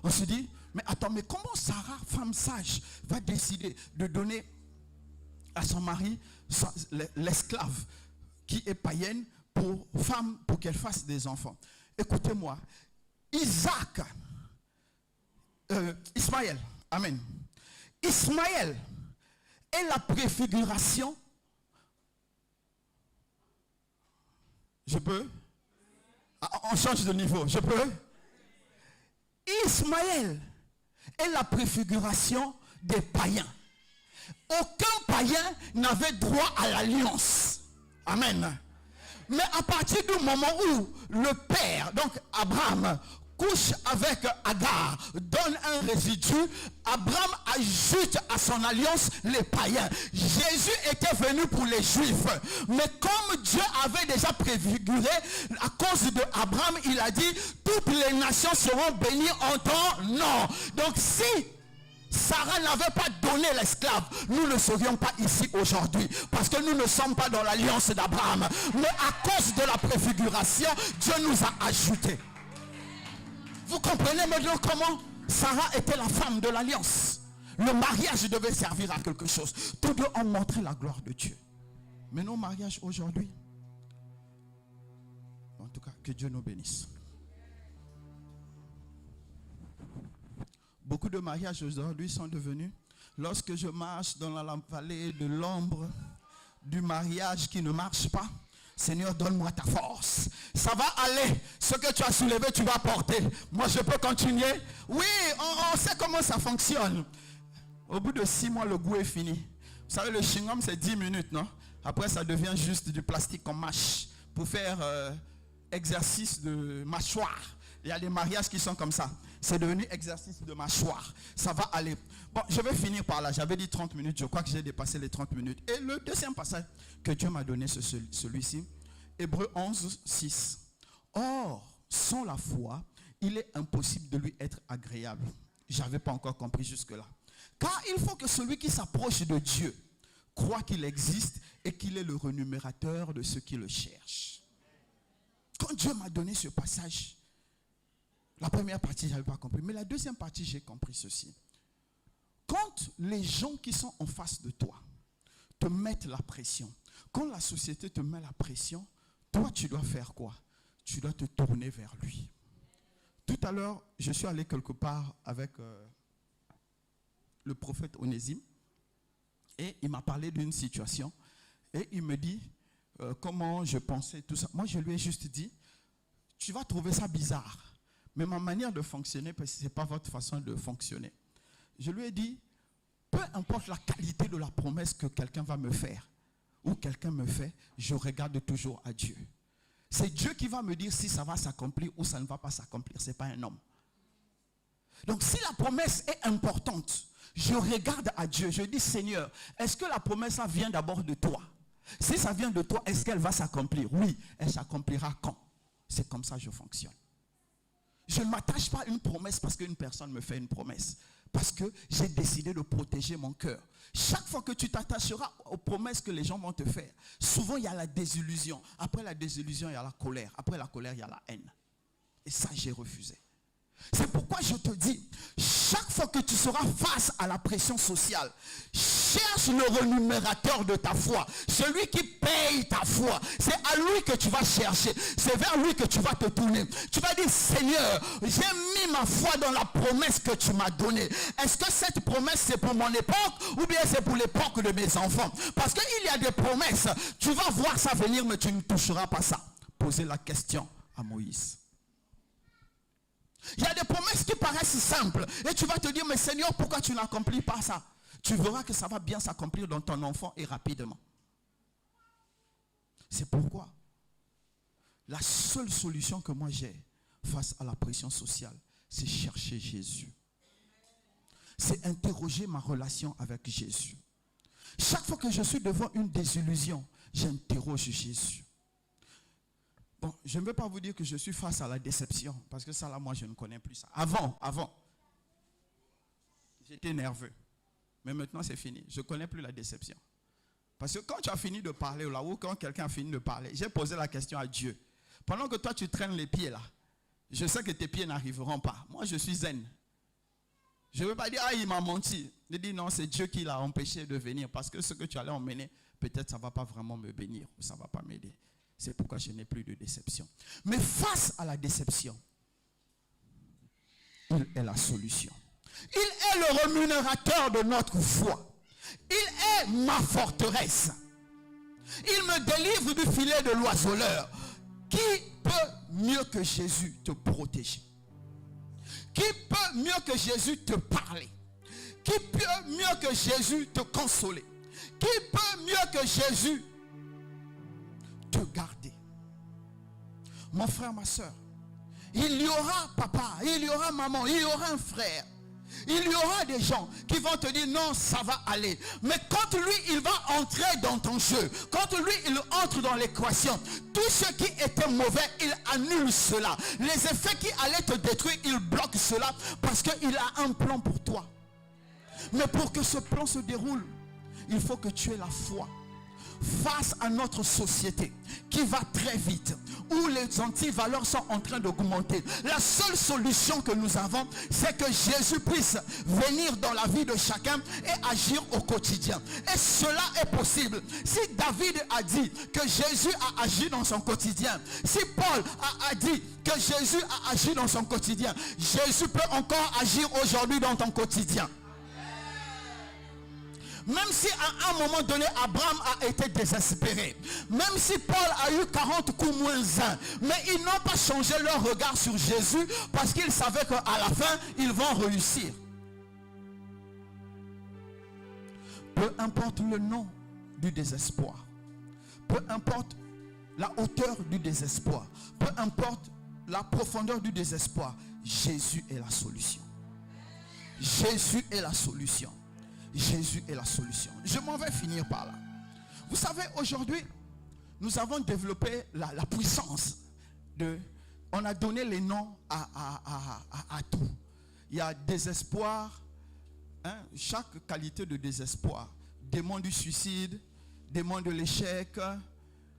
On se dit, mais attends, mais comment Sarah, femme sage, va décider de donner à son mari l'esclave qui est païenne pour qu'elle fasse des enfants? Écoutez-moi, Ismaël, amen. Ismaël est la préfiguration. Je peux? On change de niveau, je peux? Ismaël est la préfiguration des païens. Aucun païen n'avait droit à l'alliance. Amen. Mais à partir du moment où le père, donc Abraham, couche avec Agar, donne un résidu, Abraham ajoute à son alliance les païens. Jésus était venu pour les Juifs. Mais comme Dieu avait déjà préfiguré, à cause de Abraham, il a dit, toutes les nations seront bénies en ton nom. Donc si Sarah n'avait pas donné l'esclave, nous ne serions pas ici aujourd'hui, parce que nous ne sommes pas dans l'alliance d'Abraham. Mais à cause de la préfiguration, Dieu nous a ajoutés. Vous comprenez maintenant comment Sarah était la femme de l'alliance. Le mariage devait servir à quelque chose. Tous deux ont montré la gloire de Dieu. Mais nos mariages aujourd'hui, en tout cas, que Dieu nous bénisse. Beaucoup de mariages aujourd'hui sont devenus, lorsque je marche dans la vallée de l'ombre du mariage qui ne marche pas, Seigneur, donne-moi ta force. Ça va aller. Ce que tu as soulevé, tu vas porter. Moi, je peux continuer. Oui, on sait comment ça fonctionne. Au bout de 6 mois, le goût est fini. Vous savez, le chewing-gum, c'est 10 minutes, non? Après, ça devient juste du plastique qu'on mâche pour faire exercice de mâchoire. Il y a des mariages qui sont comme ça. C'est devenu exercice de mâchoire. Ça va aller. Bon, je vais finir par là. J'avais dit 30 minutes. Je crois que j'ai dépassé les 30 minutes. Et le deuxième passage que Dieu m'a donné, c'est celui-ci. Hébreux 11, 6. Or, sans la foi, il est impossible de lui être agréable. Je n'avais pas encore compris jusque-là. Car il faut que celui qui s'approche de Dieu croit qu'il existe et qu'il est le rémunérateur de ceux qui le cherchent. Quand Dieu m'a donné ce passage, la première partie, je n'avais pas compris. Mais la deuxième partie, j'ai compris ceci. Quand les gens qui sont en face de toi te mettent la pression, quand la société te met la pression, toi, tu dois faire quoi? Tu dois te tourner vers lui. Tout à l'heure, je suis allé quelque part avec le prophète Onésime et il m'a parlé d'une situation et il me dit comment je pensais tout ça. Moi, je lui ai juste dit, tu vas trouver ça bizarre. Mais ma manière de fonctionner, parce que ce n'est pas votre façon de fonctionner. Je lui ai dit, peu importe la qualité de la promesse que quelqu'un va me faire, ou quelqu'un me fait, je regarde toujours à Dieu. C'est Dieu qui va me dire si ça va s'accomplir ou ça ne va pas s'accomplir. Ce n'est pas un homme. Donc si la promesse est importante, je regarde à Dieu. Je dis, Seigneur, est-ce que la promesse vient d'abord de toi? Si ça vient de toi, est-ce qu'elle va s'accomplir? Oui, elle s'accomplira quand? C'est comme ça que je fonctionne. Je ne m'attache pas à une promesse parce qu'une personne me fait une promesse. Parce que j'ai décidé de protéger mon cœur. Chaque fois que tu t'attacheras aux promesses que les gens vont te faire, souvent il y a la désillusion. Après la désillusion, il y a la colère. Après la colère, il y a la haine. Et ça, j'ai refusé. C'est pourquoi je te dis, chaque fois que tu seras face à la pression sociale, cherche le rémunérateur de ta foi, celui qui paye ta foi. C'est à lui que tu vas chercher, c'est vers lui que tu vas te tourner. Tu vas dire, Seigneur, j'ai mis ma foi dans la promesse que tu m'as donnée. Est-ce que cette promesse c'est pour mon époque ou bien c'est pour l'époque de mes enfants? Parce qu'il y a des promesses, tu vas voir ça venir mais tu ne toucheras pas ça. Posez la question à Moïse. Il y a des promesses qui paraissent simples. Et tu vas te dire, mais Seigneur, pourquoi tu n'accomplis pas ça? Tu verras que ça va bien s'accomplir dans ton enfant et rapidement. C'est pourquoi la seule solution que moi j'ai face à la pression sociale, c'est chercher Jésus. C'est interroger ma relation avec Jésus. Chaque fois que je suis devant une désillusion, j'interroge Jésus. Bon, je ne veux pas vous dire que je suis face à la déception, parce que ça là, moi, je ne connais plus ça. Avant, j'étais nerveux. Mais maintenant, c'est fini. Je ne connais plus la déception. Parce que quand tu as fini de parler, là, ou quand quelqu'un a fini de parler, j'ai posé la question à Dieu. Pendant que toi, tu traînes les pieds là, je sais que tes pieds n'arriveront pas. Moi, je suis zen. Je ne veux pas dire, il m'a menti. Je dis, non, c'est Dieu qui l'a empêché de venir. Parce que ce que tu allais emmener, peut-être ça ne va pas vraiment me bénir. Ou ça ne va pas m'aider. C'est pourquoi je n'ai plus de déception. Mais face à la déception, il est la solution. Il est le rémunérateur de notre foi. Il est ma forteresse. Il me délivre du filet de l'oiseleur. Qui peut mieux que Jésus te protéger? Qui peut mieux que Jésus te parler? Qui peut mieux que Jésus te consoler? Qui peut mieux que Jésus te garder? Mon frère, ma soeur, il y aura papa, il y aura maman, il y aura un frère. Il y aura des gens qui vont te dire non, ça va aller. Mais quand lui, il va entrer dans ton jeu, quand lui, il entre dans l'équation, tout ce qui était mauvais, il annule cela. Les effets qui allaient te détruire, il bloque cela parce qu'il a un plan pour toi. Mais pour que ce plan se déroule, il faut que tu aies la foi. Face à notre société qui va très vite, où les antivaleurs sont en train d'augmenter, la seule solution que nous avons, c'est que Jésus puisse venir dans la vie de chacun et agir au quotidien. Et cela est possible. Si David a dit que Jésus a agi dans son quotidien, si Paul a dit que Jésus a agi dans son quotidien, Jésus peut encore agir aujourd'hui dans ton quotidien. Même si à un moment donné, Abraham a été désespéré. Même si Paul a eu 40 coups moins 1. Mais ils n'ont pas changé leur regard sur Jésus parce qu'ils savaient qu'à la fin, ils vont réussir. Peu importe le nom du désespoir. Peu importe la hauteur du désespoir. Peu importe la profondeur du désespoir. Jésus est la solution. Jésus est la solution. Jésus est la solution. Je m'en vais finir par là. Vous savez, aujourd'hui, nous avons développé la puissance de... On a donné les noms à tout. Il y a désespoir, hein, chaque qualité de désespoir. Démon du suicide, démon de l'échec,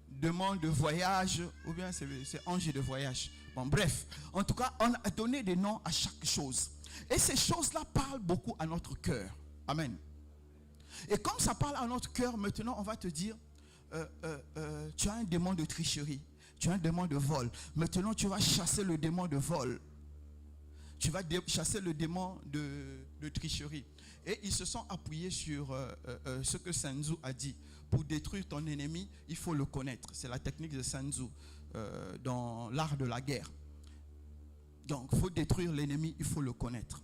démon de voyage, ou bien c'est ange de voyage. Bon, bref, en tout cas, on a donné des noms à chaque chose. Et ces choses-là parlent beaucoup à notre cœur. Amen. Et comme ça parle à notre cœur, maintenant on va te dire, tu as un démon de tricherie, tu as un démon de vol. Maintenant tu vas chasser le démon de vol. Tu vas chasser le démon de tricherie. Et ils se sont appuyés sur ce que Sun Tzu a dit. Pour détruire ton ennemi, il faut le connaître. C'est la technique de Sun Tzu dans l'art de la guerre. Donc il faut détruire l'ennemi, il faut le connaître.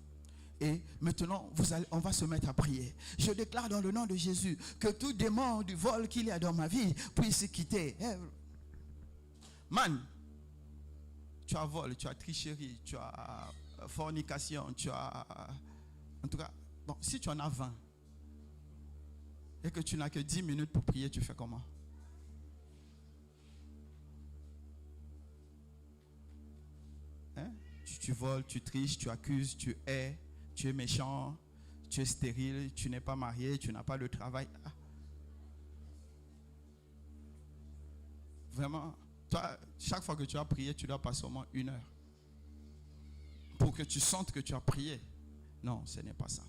Et maintenant, on va se mettre à prier. Je déclare dans le nom de Jésus que tout démon du vol qu'il y a dans ma vie puisse quitter. Man, tu as vol, tu as tricherie, tu as fornication, tu as... En tout cas, bon, si tu en as 20 et que tu n'as que 10 minutes pour prier, tu fais comment? Hein? Tu voles, tu triches, tu accuses, tu hais. Tu es méchant, tu es stérile, tu n'es pas marié, tu n'as pas de travail. Ah. Vraiment, toi, chaque fois que tu as prié, tu dois passer au moins 1 heure. Pour que tu sentes que tu as prié. Non, ce n'est pas ça.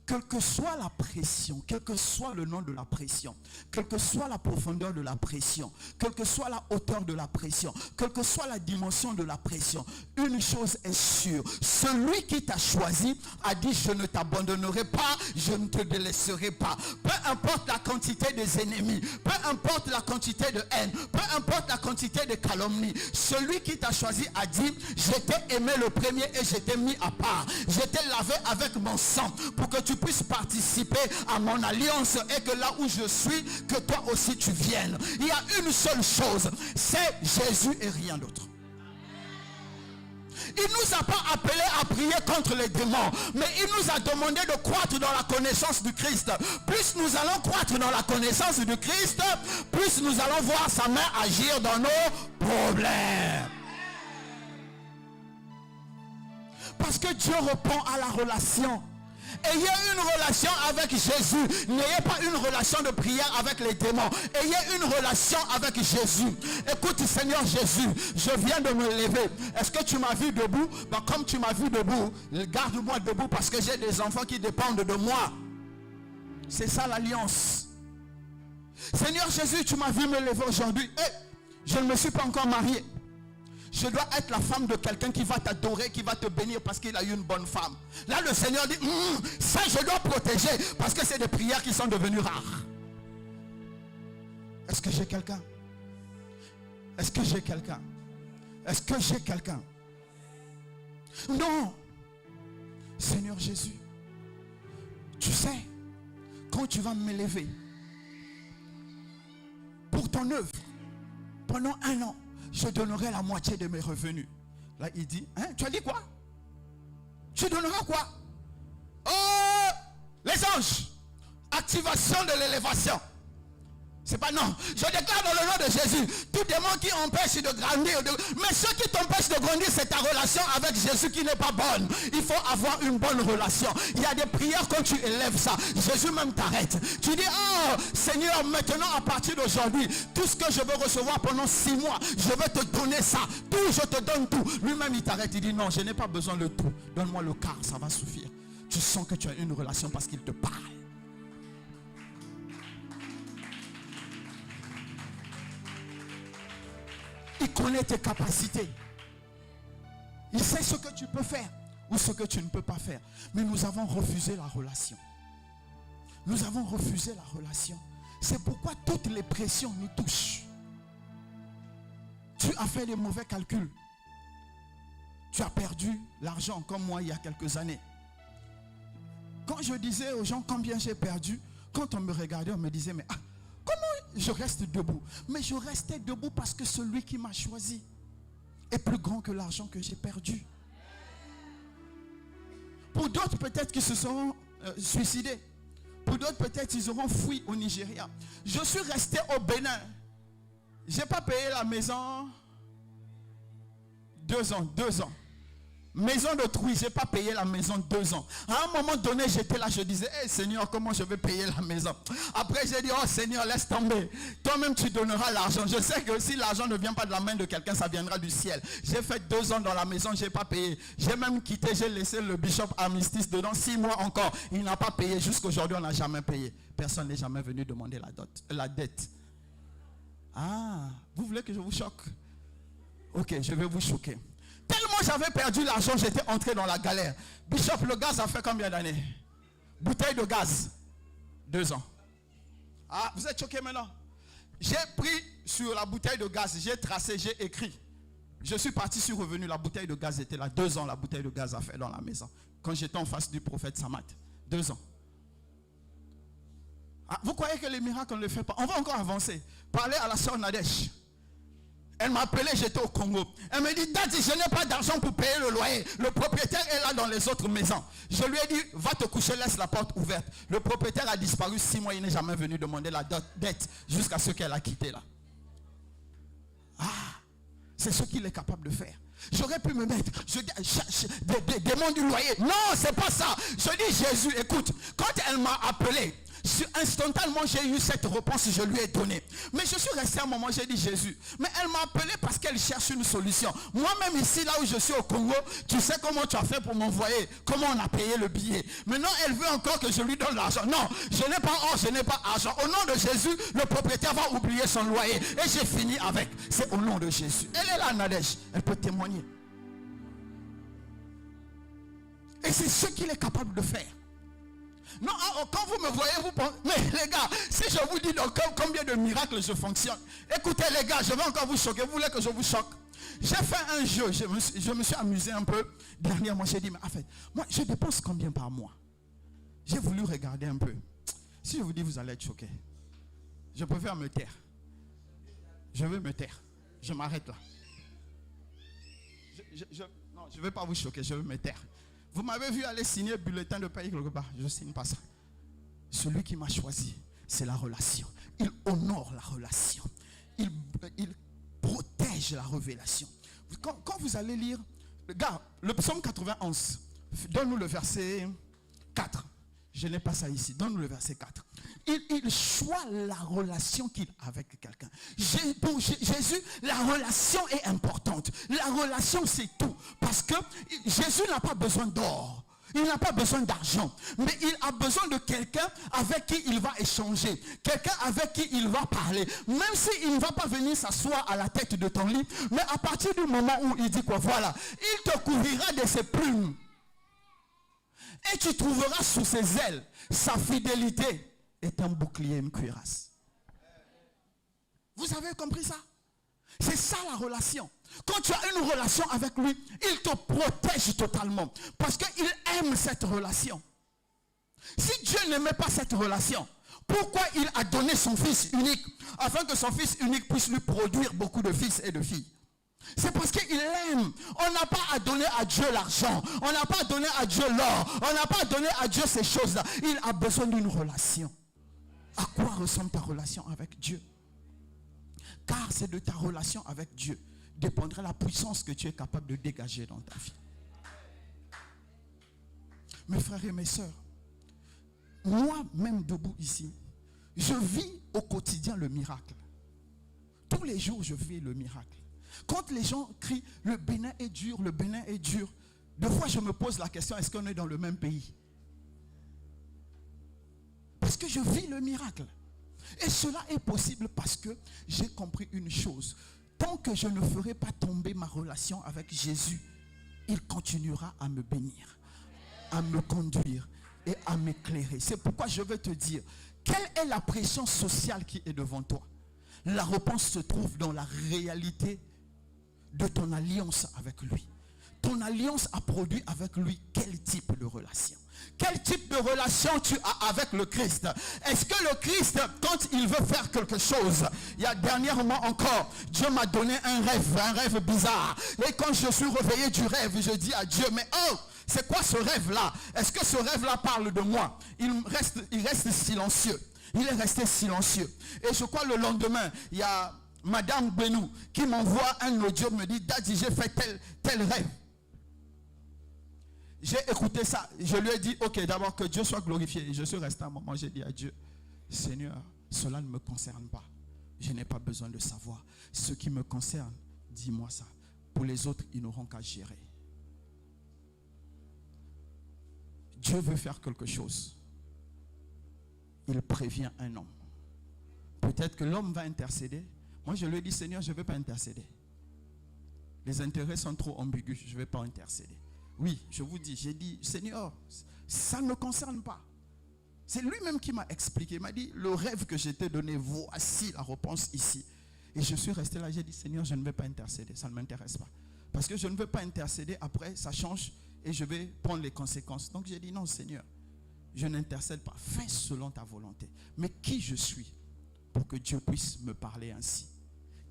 Quelle que soit la pression, quel que soit le nom de la pression, quelle que soit la profondeur de la pression, quelle que soit la hauteur de la pression, quelle que soit la dimension de la pression, une chose est sûre, celui qui t'a choisi a dit je ne t'abandonnerai pas, je ne te délaisserai pas. Peu importe la quantité des ennemis, peu importe la quantité de haine, peu importe la quantité de calomnie, celui qui t'a choisi a dit je t'ai aimé le premier et je t'ai mis à part, je t'ai lavé avec mon sang pour que tu puisses participer à mon alliance et que là où je suis, que toi aussi tu viennes. Il y a une seule chose, c'est Jésus et rien d'autre. Il ne nous a pas appelé à prier contre les démons, mais il nous a demandé de croître dans la connaissance du Christ. Plus nous allons croître dans la connaissance du Christ, plus nous allons voir sa main agir dans nos problèmes. Parce que Dieu répond à la relation. Ayez une relation avec Jésus. N'ayez pas une relation de prière avec les démons. Ayez une relation avec Jésus. Écoute, Seigneur Jésus, je viens de me lever. Est-ce que tu m'as vu debout? Comme tu m'as vu debout, garde-moi debout parce que j'ai des enfants qui dépendent de moi. C'est ça l'alliance. Seigneur Jésus, tu m'as vu me lever aujourd'hui. Je ne me suis pas encore marié. Je dois être la femme de quelqu'un qui va t'adorer, qui va te bénir parce qu'il a eu une bonne femme. Là, le Seigneur dit, ça je dois protéger parce que c'est des prières qui sont devenues rares. Est-ce que j'ai quelqu'un? Est-ce que j'ai quelqu'un? Est-ce que j'ai quelqu'un? Non. Seigneur Jésus, tu sais, quand tu vas m'élever pour ton œuvre, pendant 1 an, je donnerai la moitié de mes revenus. Là, il dit, hein, tu as dit quoi? Tu donneras quoi? Oh, les anges, activation de l'élévation. C'est pas non. Je déclare dans le nom de Jésus, tout démon qui empêche de grandir, mais ce qui t'empêche de grandir, c'est ta relation avec Jésus qui n'est pas bonne. Il faut avoir une bonne relation. Il y a des prières quand tu élèves ça. Jésus même t'arrête. Tu dis, oh Seigneur, maintenant à partir d'aujourd'hui, tout ce que je veux recevoir pendant 6 mois, je vais te donner ça. Tout, je te donne tout. Lui-même il t'arrête. Il dit, non, je n'ai pas besoin de tout. Donne-moi le quart, ça va suffire. Tu sens que tu as une relation parce qu'il te parle. Il connaît tes capacités. Il sait ce que tu peux faire ou ce que tu ne peux pas faire. Mais nous avons refusé la relation. Nous avons refusé la relation. C'est pourquoi toutes les pressions nous touchent. Tu as fait des mauvais calculs. Tu as perdu l'argent comme moi il y a quelques années. Quand je disais aux gens combien j'ai perdu, quand on me regardait, on me disait, mais comment je reste debout? Mais je restais debout parce que celui qui m'a choisi est plus grand que l'argent que j'ai perdu. Pour d'autres, peut-être qu'ils se seront suicidés. Pour d'autres, peut-être ils auront fui au Nigeria. Je suis resté au Bénin. Je n'ai pas payé la maison 2 ans. Maison d'autrui, je n'ai pas payé la maison 2 ans. À un moment donné, j'étais là, je disais, hey, Seigneur, comment je vais payer la maison? Après, j'ai dit, oh Seigneur, laisse tomber. Toi-même, tu donneras l'argent. Je sais que si l'argent ne vient pas de la main de quelqu'un, ça viendra du ciel. J'ai fait 2 ans dans la maison, je n'ai pas payé. J'ai même quitté, j'ai laissé le bishop Armistice dedans 6 mois encore. Il n'a pas payé. Jusqu'aujourd'hui, on n'a jamais payé. Personne n'est jamais venu demander la dette. Ah, vous voulez que je vous choque? Ok, je vais vous choquer. Tellement j'avais perdu l'argent, j'étais entré dans la galère. Bishop, le gaz a fait combien d'années? Bouteille de gaz. 2 ans. Ah, vous êtes choqués maintenant? J'ai pris sur la bouteille de gaz, j'ai tracé, j'ai écrit. Je suis parti sur revenu, la bouteille de gaz était là. 2 ans, la bouteille de gaz a fait dans la maison. Quand j'étais en face du prophète Samat. 2 ans. Ah, vous croyez que les miracles, on ne les fait pas? On va encore avancer. Parlez à la soeur Nadèche. Elle m'a appelé, j'étais au Congo. Elle me dit, Daddy, je n'ai pas d'argent pour payer le loyer. Le propriétaire est là dans les autres maisons. Je lui ai dit, va te coucher, laisse la porte ouverte. Le propriétaire a disparu 6 mois, il n'est jamais venu demander la dette jusqu'à ce qu'elle a quitté là. Ah, c'est ce qu'il est capable de faire. J'aurais pu me mettre des démons du loyer. Non, c'est pas ça. Je dis, Jésus, écoute, quand elle m'a appelé, instantanément j'ai eu cette réponse, je lui ai donné. Mais je suis resté un moment, j'ai dit Jésus. Mais elle m'a appelé parce qu'elle cherche une solution. Moi-même ici, là où je suis au Congo, tu sais comment tu as fait pour m'envoyer, comment on a payé le billet. Maintenant, elle veut encore que je lui donne l'argent. Non, je n'ai pas or, je n'ai pas argent. Au nom de Jésus, le propriétaire va oublier son loyer. Et j'ai fini avec. C'est au nom de Jésus. Elle est là, Nadège. Elle peut témoigner. Et c'est ce qu'il est capable de faire. Non, quand vous me voyez, vous pensez, mais les gars, si je vous dis donc combien de miracles je fonctionne, écoutez les gars, je vais encore vous choquer, vous voulez que je vous choque? J'ai fait un jeu, je me suis amusé un peu. Dernièrement, j'ai dit, mais en fait, moi, je dépense combien par mois? J'ai voulu regarder un peu. Si je vous dis, vous allez être choqués. Je préfère me taire. Je vais me taire. Je m'arrête là. Non, je ne vais pas vous choquer, je vais me taire. Vous m'avez vu aller signer bulletin de paye quelque part. Je ne signe pas ça. Celui qui m'a choisi, c'est la relation. Il honore la relation. Il protège la révélation. Quand vous allez lire, le psaume 91, donne-nous le verset 4. Je n'ai pas ça ici. Donne le verset 4. Il choisit la relation qu'il a avec quelqu'un. Pour Jésus, la relation est importante. La relation, c'est tout. Parce que Jésus n'a pas besoin d'or. Il n'a pas besoin d'argent. Mais il a besoin de quelqu'un avec qui il va échanger. Quelqu'un avec qui il va parler. Même s'il ne va pas venir s'asseoir à la tête de ton lit. Mais à partir du moment où il dit quoi? Voilà. Il te couvrira de ses plumes. Et tu trouveras sous ses ailes sa fidélité est un bouclier, une cuirasse. Vous avez compris ça? C'est ça la relation. Quand tu as une relation avec lui, il te protège totalement. Parce qu'il aime cette relation. Si Dieu n'aimait pas cette relation, pourquoi il a donné son fils unique? Afin que son fils unique puisse lui produire beaucoup de fils et de filles. C'est parce qu'il aime. On n'a pas à donner à Dieu l'argent. On n'a pas à donner à Dieu l'or. On n'a pas à donner à Dieu ces choses-là. Il a besoin d'une relation. À quoi ressemble ta relation avec Dieu? Car c'est de ta relation avec Dieu dépendra la puissance que tu es capable de dégager dans ta vie. Mes frères et mes sœurs, moi-même debout ici, je vis au quotidien le miracle. Tous les jours, je vis le miracle. Quand les gens crient « le Bénin est dur, le Bénin est dur », deux fois je me pose la question, est-ce qu'on est dans le même pays? Parce que je vis le miracle. Et cela est possible parce que j'ai compris une chose. Tant que je ne ferai pas tomber ma relation avec Jésus, il continuera à me bénir, à me conduire et à m'éclairer. C'est pourquoi je veux te dire, quelle est la pression sociale qui est devant toi? La réponse se trouve dans la réalité de ton alliance avec lui. Ton alliance a produit avec lui quel type de relation? Quel type de relation tu as avec le Christ? Est-ce que le Christ, quand il veut faire quelque chose, il y a dernièrement encore, Dieu m'a donné un rêve bizarre. Et quand je suis réveillé du rêve, je dis à Dieu, mais oh, c'est quoi ce rêve-là? Est-ce que ce rêve-là parle de moi? Il reste silencieux. Il est resté silencieux. Et je crois le lendemain, il y a Madame Benou qui m'envoie un audio, me dit, Daddy, j'ai fait tel rêve. J'ai écouté ça. Je lui ai dit, ok, d'abord que Dieu soit glorifié. Je suis resté un moment, j'ai dit à Dieu, Seigneur, cela ne me concerne pas. Je n'ai pas besoin de savoir. Ce qui me concerne, dis-moi ça. Pour les autres, ils n'auront qu'à gérer. Dieu veut faire quelque chose. Il prévient un homme. Peut-être que l'homme va intercéder. Moi, je lui ai dit, Seigneur, je ne veux pas intercéder. Les intérêts sont trop ambigus. Je ne vais pas intercéder. Oui, je vous dis, j'ai dit, Seigneur, ça ne me concerne pas. C'est lui-même qui m'a expliqué. Il m'a dit, le rêve que je t'ai donné, voici la réponse ici. Et je suis resté là, j'ai dit, Seigneur, je ne vais pas intercéder. Ça ne m'intéresse pas. Parce que je ne veux pas intercéder. Après, ça change et je vais prendre les conséquences. Donc, j'ai dit, non, Seigneur, je n'intercède pas. Fais selon ta volonté. Mais qui je suis pour que Dieu puisse me parler ainsi?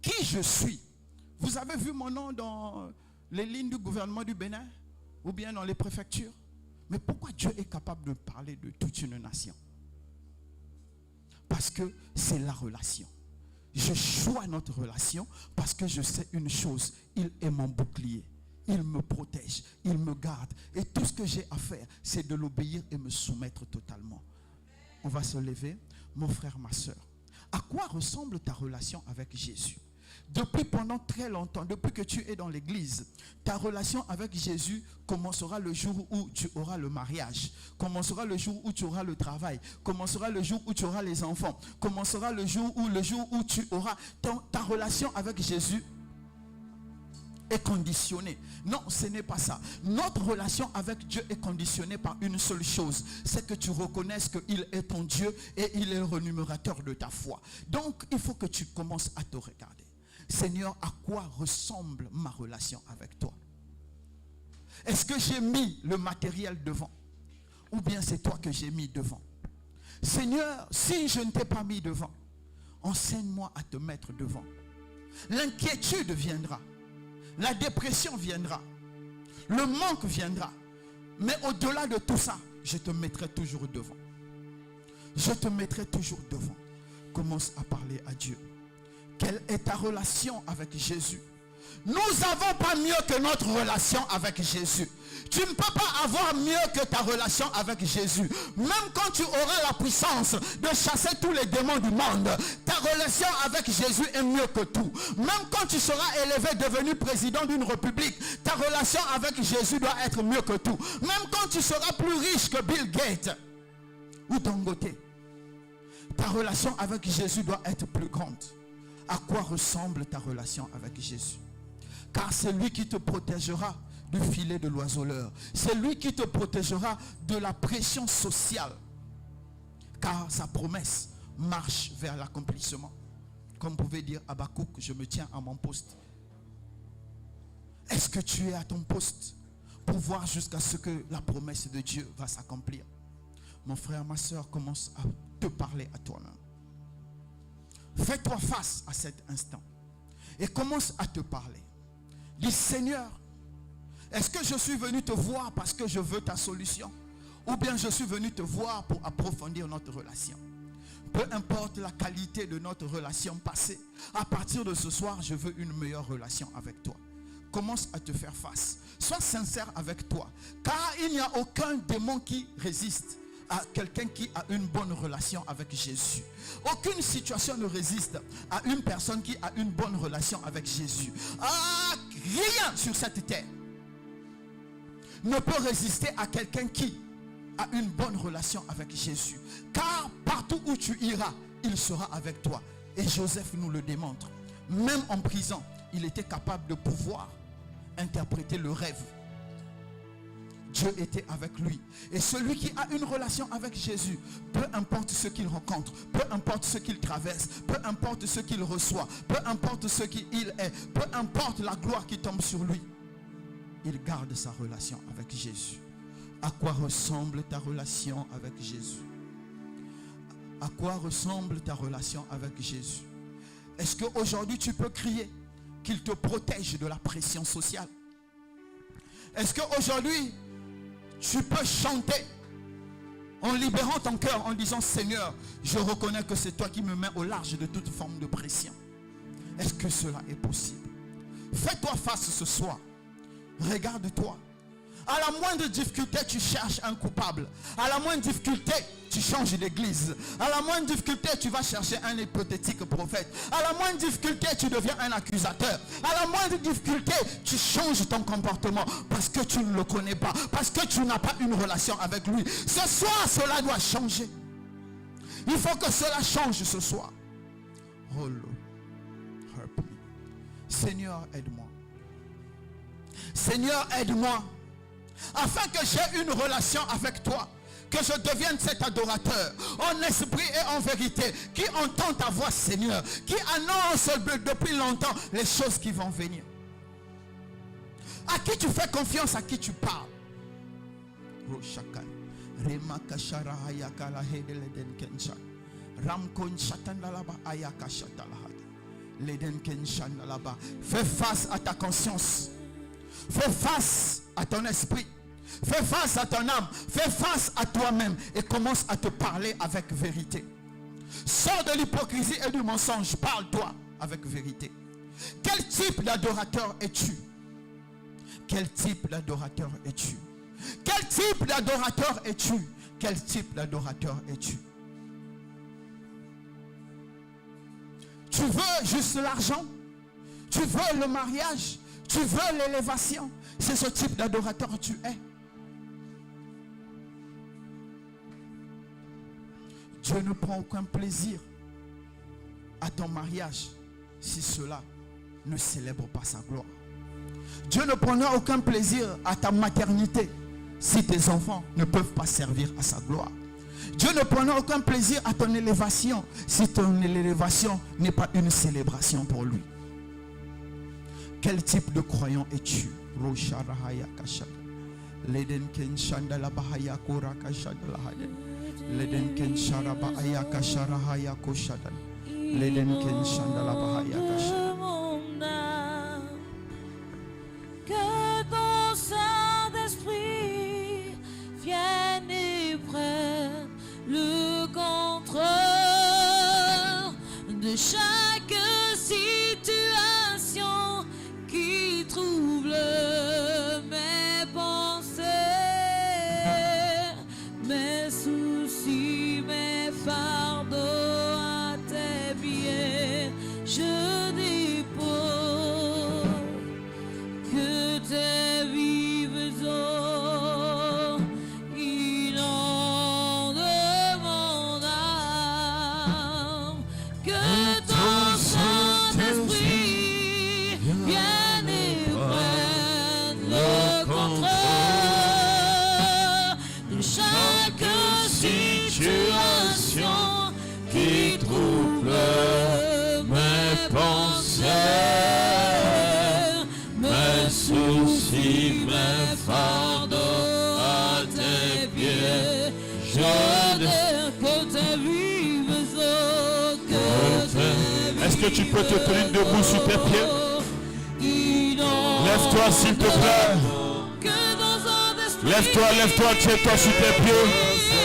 Qui je suis? Vous avez vu mon nom dans les lignes du gouvernement du Bénin? Ou bien dans les préfectures? Mais pourquoi Dieu est capable de parler de toute une nation? Parce que c'est la relation. Je choisis notre relation parce que je sais une chose. Il est mon bouclier. Il me protège. Il me garde. Et tout ce que j'ai à faire, c'est de l'obéir et me soumettre totalement. On va se lever. Mon frère, ma soeur, à quoi ressemble ta relation avec Jésus? Depuis pendant très longtemps, depuis que tu es dans l'église, ta relation avec Jésus commencera le jour où tu auras le mariage, commencera le jour où tu auras le travail, commencera le jour où tu auras les enfants, commencera le jour où tu auras ta relation avec Jésus est conditionnée. Non, ce n'est pas ça. Notre relation avec Dieu est conditionnée par une seule chose, c'est que tu reconnaisses qu'il est ton Dieu et il est le rémunérateur de ta foi. Donc, il faut que tu commences à te regarder. Seigneur, à quoi ressemble ma relation avec toi? Est-ce que j'ai mis le matériel devant? Ou bien c'est toi que j'ai mis devant? Seigneur, si je ne t'ai pas mis devant, enseigne-moi à te mettre devant. L'inquiétude viendra. La dépression viendra. Le manque viendra. Mais au-delà de tout ça, je te mettrai toujours devant. Je te mettrai toujours devant. Commence à parler à Dieu. Quelle est ta relation avec Jésus? Nous n'avons pas mieux que notre relation avec Jésus. Tu ne peux pas avoir mieux que ta relation avec Jésus. Même quand tu auras la puissance de chasser tous les démons du monde, ta relation avec Jésus est mieux que tout. Même quand tu seras élevé, devenu président d'une république, ta relation avec Jésus doit être mieux que tout. Même quand tu seras plus riche que Bill Gates ou Dangote, ta relation avec Jésus doit être plus grande. À quoi ressemble ta relation avec Jésus? Car c'est lui qui te protégera du filet de l'oiseleur. C'est lui qui te protégera de la pression sociale. Car sa promesse marche vers l'accomplissement. Comme pouvait dire Habakkuk, je me tiens à mon poste. Est-ce que tu es à ton poste pour voir jusqu'à ce que la promesse de Dieu va s'accomplir? Mon frère, ma soeur, commence à te parler à toi-même. Fais-toi face à cet instant et commence à te parler. Dis, Seigneur, est-ce que je suis venu te voir parce que je veux ta solution? Ou bien je suis venu te voir pour approfondir notre relation? Peu importe la qualité de notre relation passée, à partir de ce soir, je veux une meilleure relation avec toi. Commence à te faire face. Sois sincère avec toi. Car il n'y a aucun démon qui résiste à quelqu'un qui a une bonne relation avec Jésus. Aucune situation ne résiste à une personne qui a une bonne relation avec Jésus. Rien sur cette terre ne peut résister à quelqu'un qui a une bonne relation avec Jésus. Car partout où tu iras, il sera avec toi. Et Joseph nous le démontre. Même en prison, il était capable de pouvoir interpréter le rêve. Dieu était avec lui. Et celui qui a une relation avec Jésus, peu importe ce qu'il rencontre, peu importe ce qu'il traverse, peu importe ce qu'il reçoit, peu importe ce qu'il est, peu importe la gloire qui tombe sur lui, il garde sa relation avec Jésus. À quoi ressemble ta relation avec Jésus? À quoi ressemble ta relation avec Jésus? Est-ce qu'aujourd'hui tu peux crier qu'il te protège de la pression sociale? Est-ce qu'aujourd'hui tu peux chanter en libérant ton cœur, en disant, Seigneur, je reconnais que c'est toi qui me mets au large de toute forme de pression? Est-ce que cela est possible? Fais-toi face ce soir. Regarde-toi. À la moindre difficulté, tu cherches un coupable. À la moindre difficulté, tu changes d'église. À la moindre difficulté, tu vas chercher un hypothétique prophète. À la moindre difficulté, tu deviens un accusateur. À la moindre difficulté, tu changes ton comportement parce que tu ne le connais pas, parce que tu n'as pas une relation avec lui. Ce soir, cela doit changer. Il faut que cela change ce soir. Oh Lord, help me. Seigneur, aide-moi. Seigneur, aide-moi. Afin que j'ai une relation avec toi, que je devienne cet adorateur en esprit et en vérité, qui entend ta voix, Seigneur, qui annonce depuis longtemps les choses qui vont venir. À qui tu fais confiance, à qui tu parles. Fais face à ta conscience. Fais face à ton esprit. Fais face à ton âme. Fais face à toi-même et commence à te parler avec vérité. Sors de l'hypocrisie et du mensonge. Parle-toi avec vérité. Quel type d'adorateur es-tu? Quel type d'adorateur es-tu? Quel type d'adorateur es-tu? Quel type d'adorateur es-tu? Tu veux juste l'argent? Tu veux le mariage? Tu veux l'élévation? C'est ce type d'adorateur que tu es. Dieu ne prend aucun plaisir à ton mariage si cela ne célèbre pas sa gloire. Dieu ne prendra aucun plaisir à ta maternité si tes enfants ne peuvent pas servir à sa gloire. Dieu ne prendra aucun plaisir à ton élévation si ton élévation n'est pas une célébration pour lui. Quel type de croyant es-tu? Que ton Saint-Esprit vienne et prenne le contrôle de chaque situation qui situations qui troublent mes pensées, mes soucis, mes fardeaux à tes pieds. Je que tes vives eaux, Est-ce que tu peux te tenir debout sur tes pieds? Lève-toi s'il te plaît. Lève-toi, tiens-toi sur tes pieds.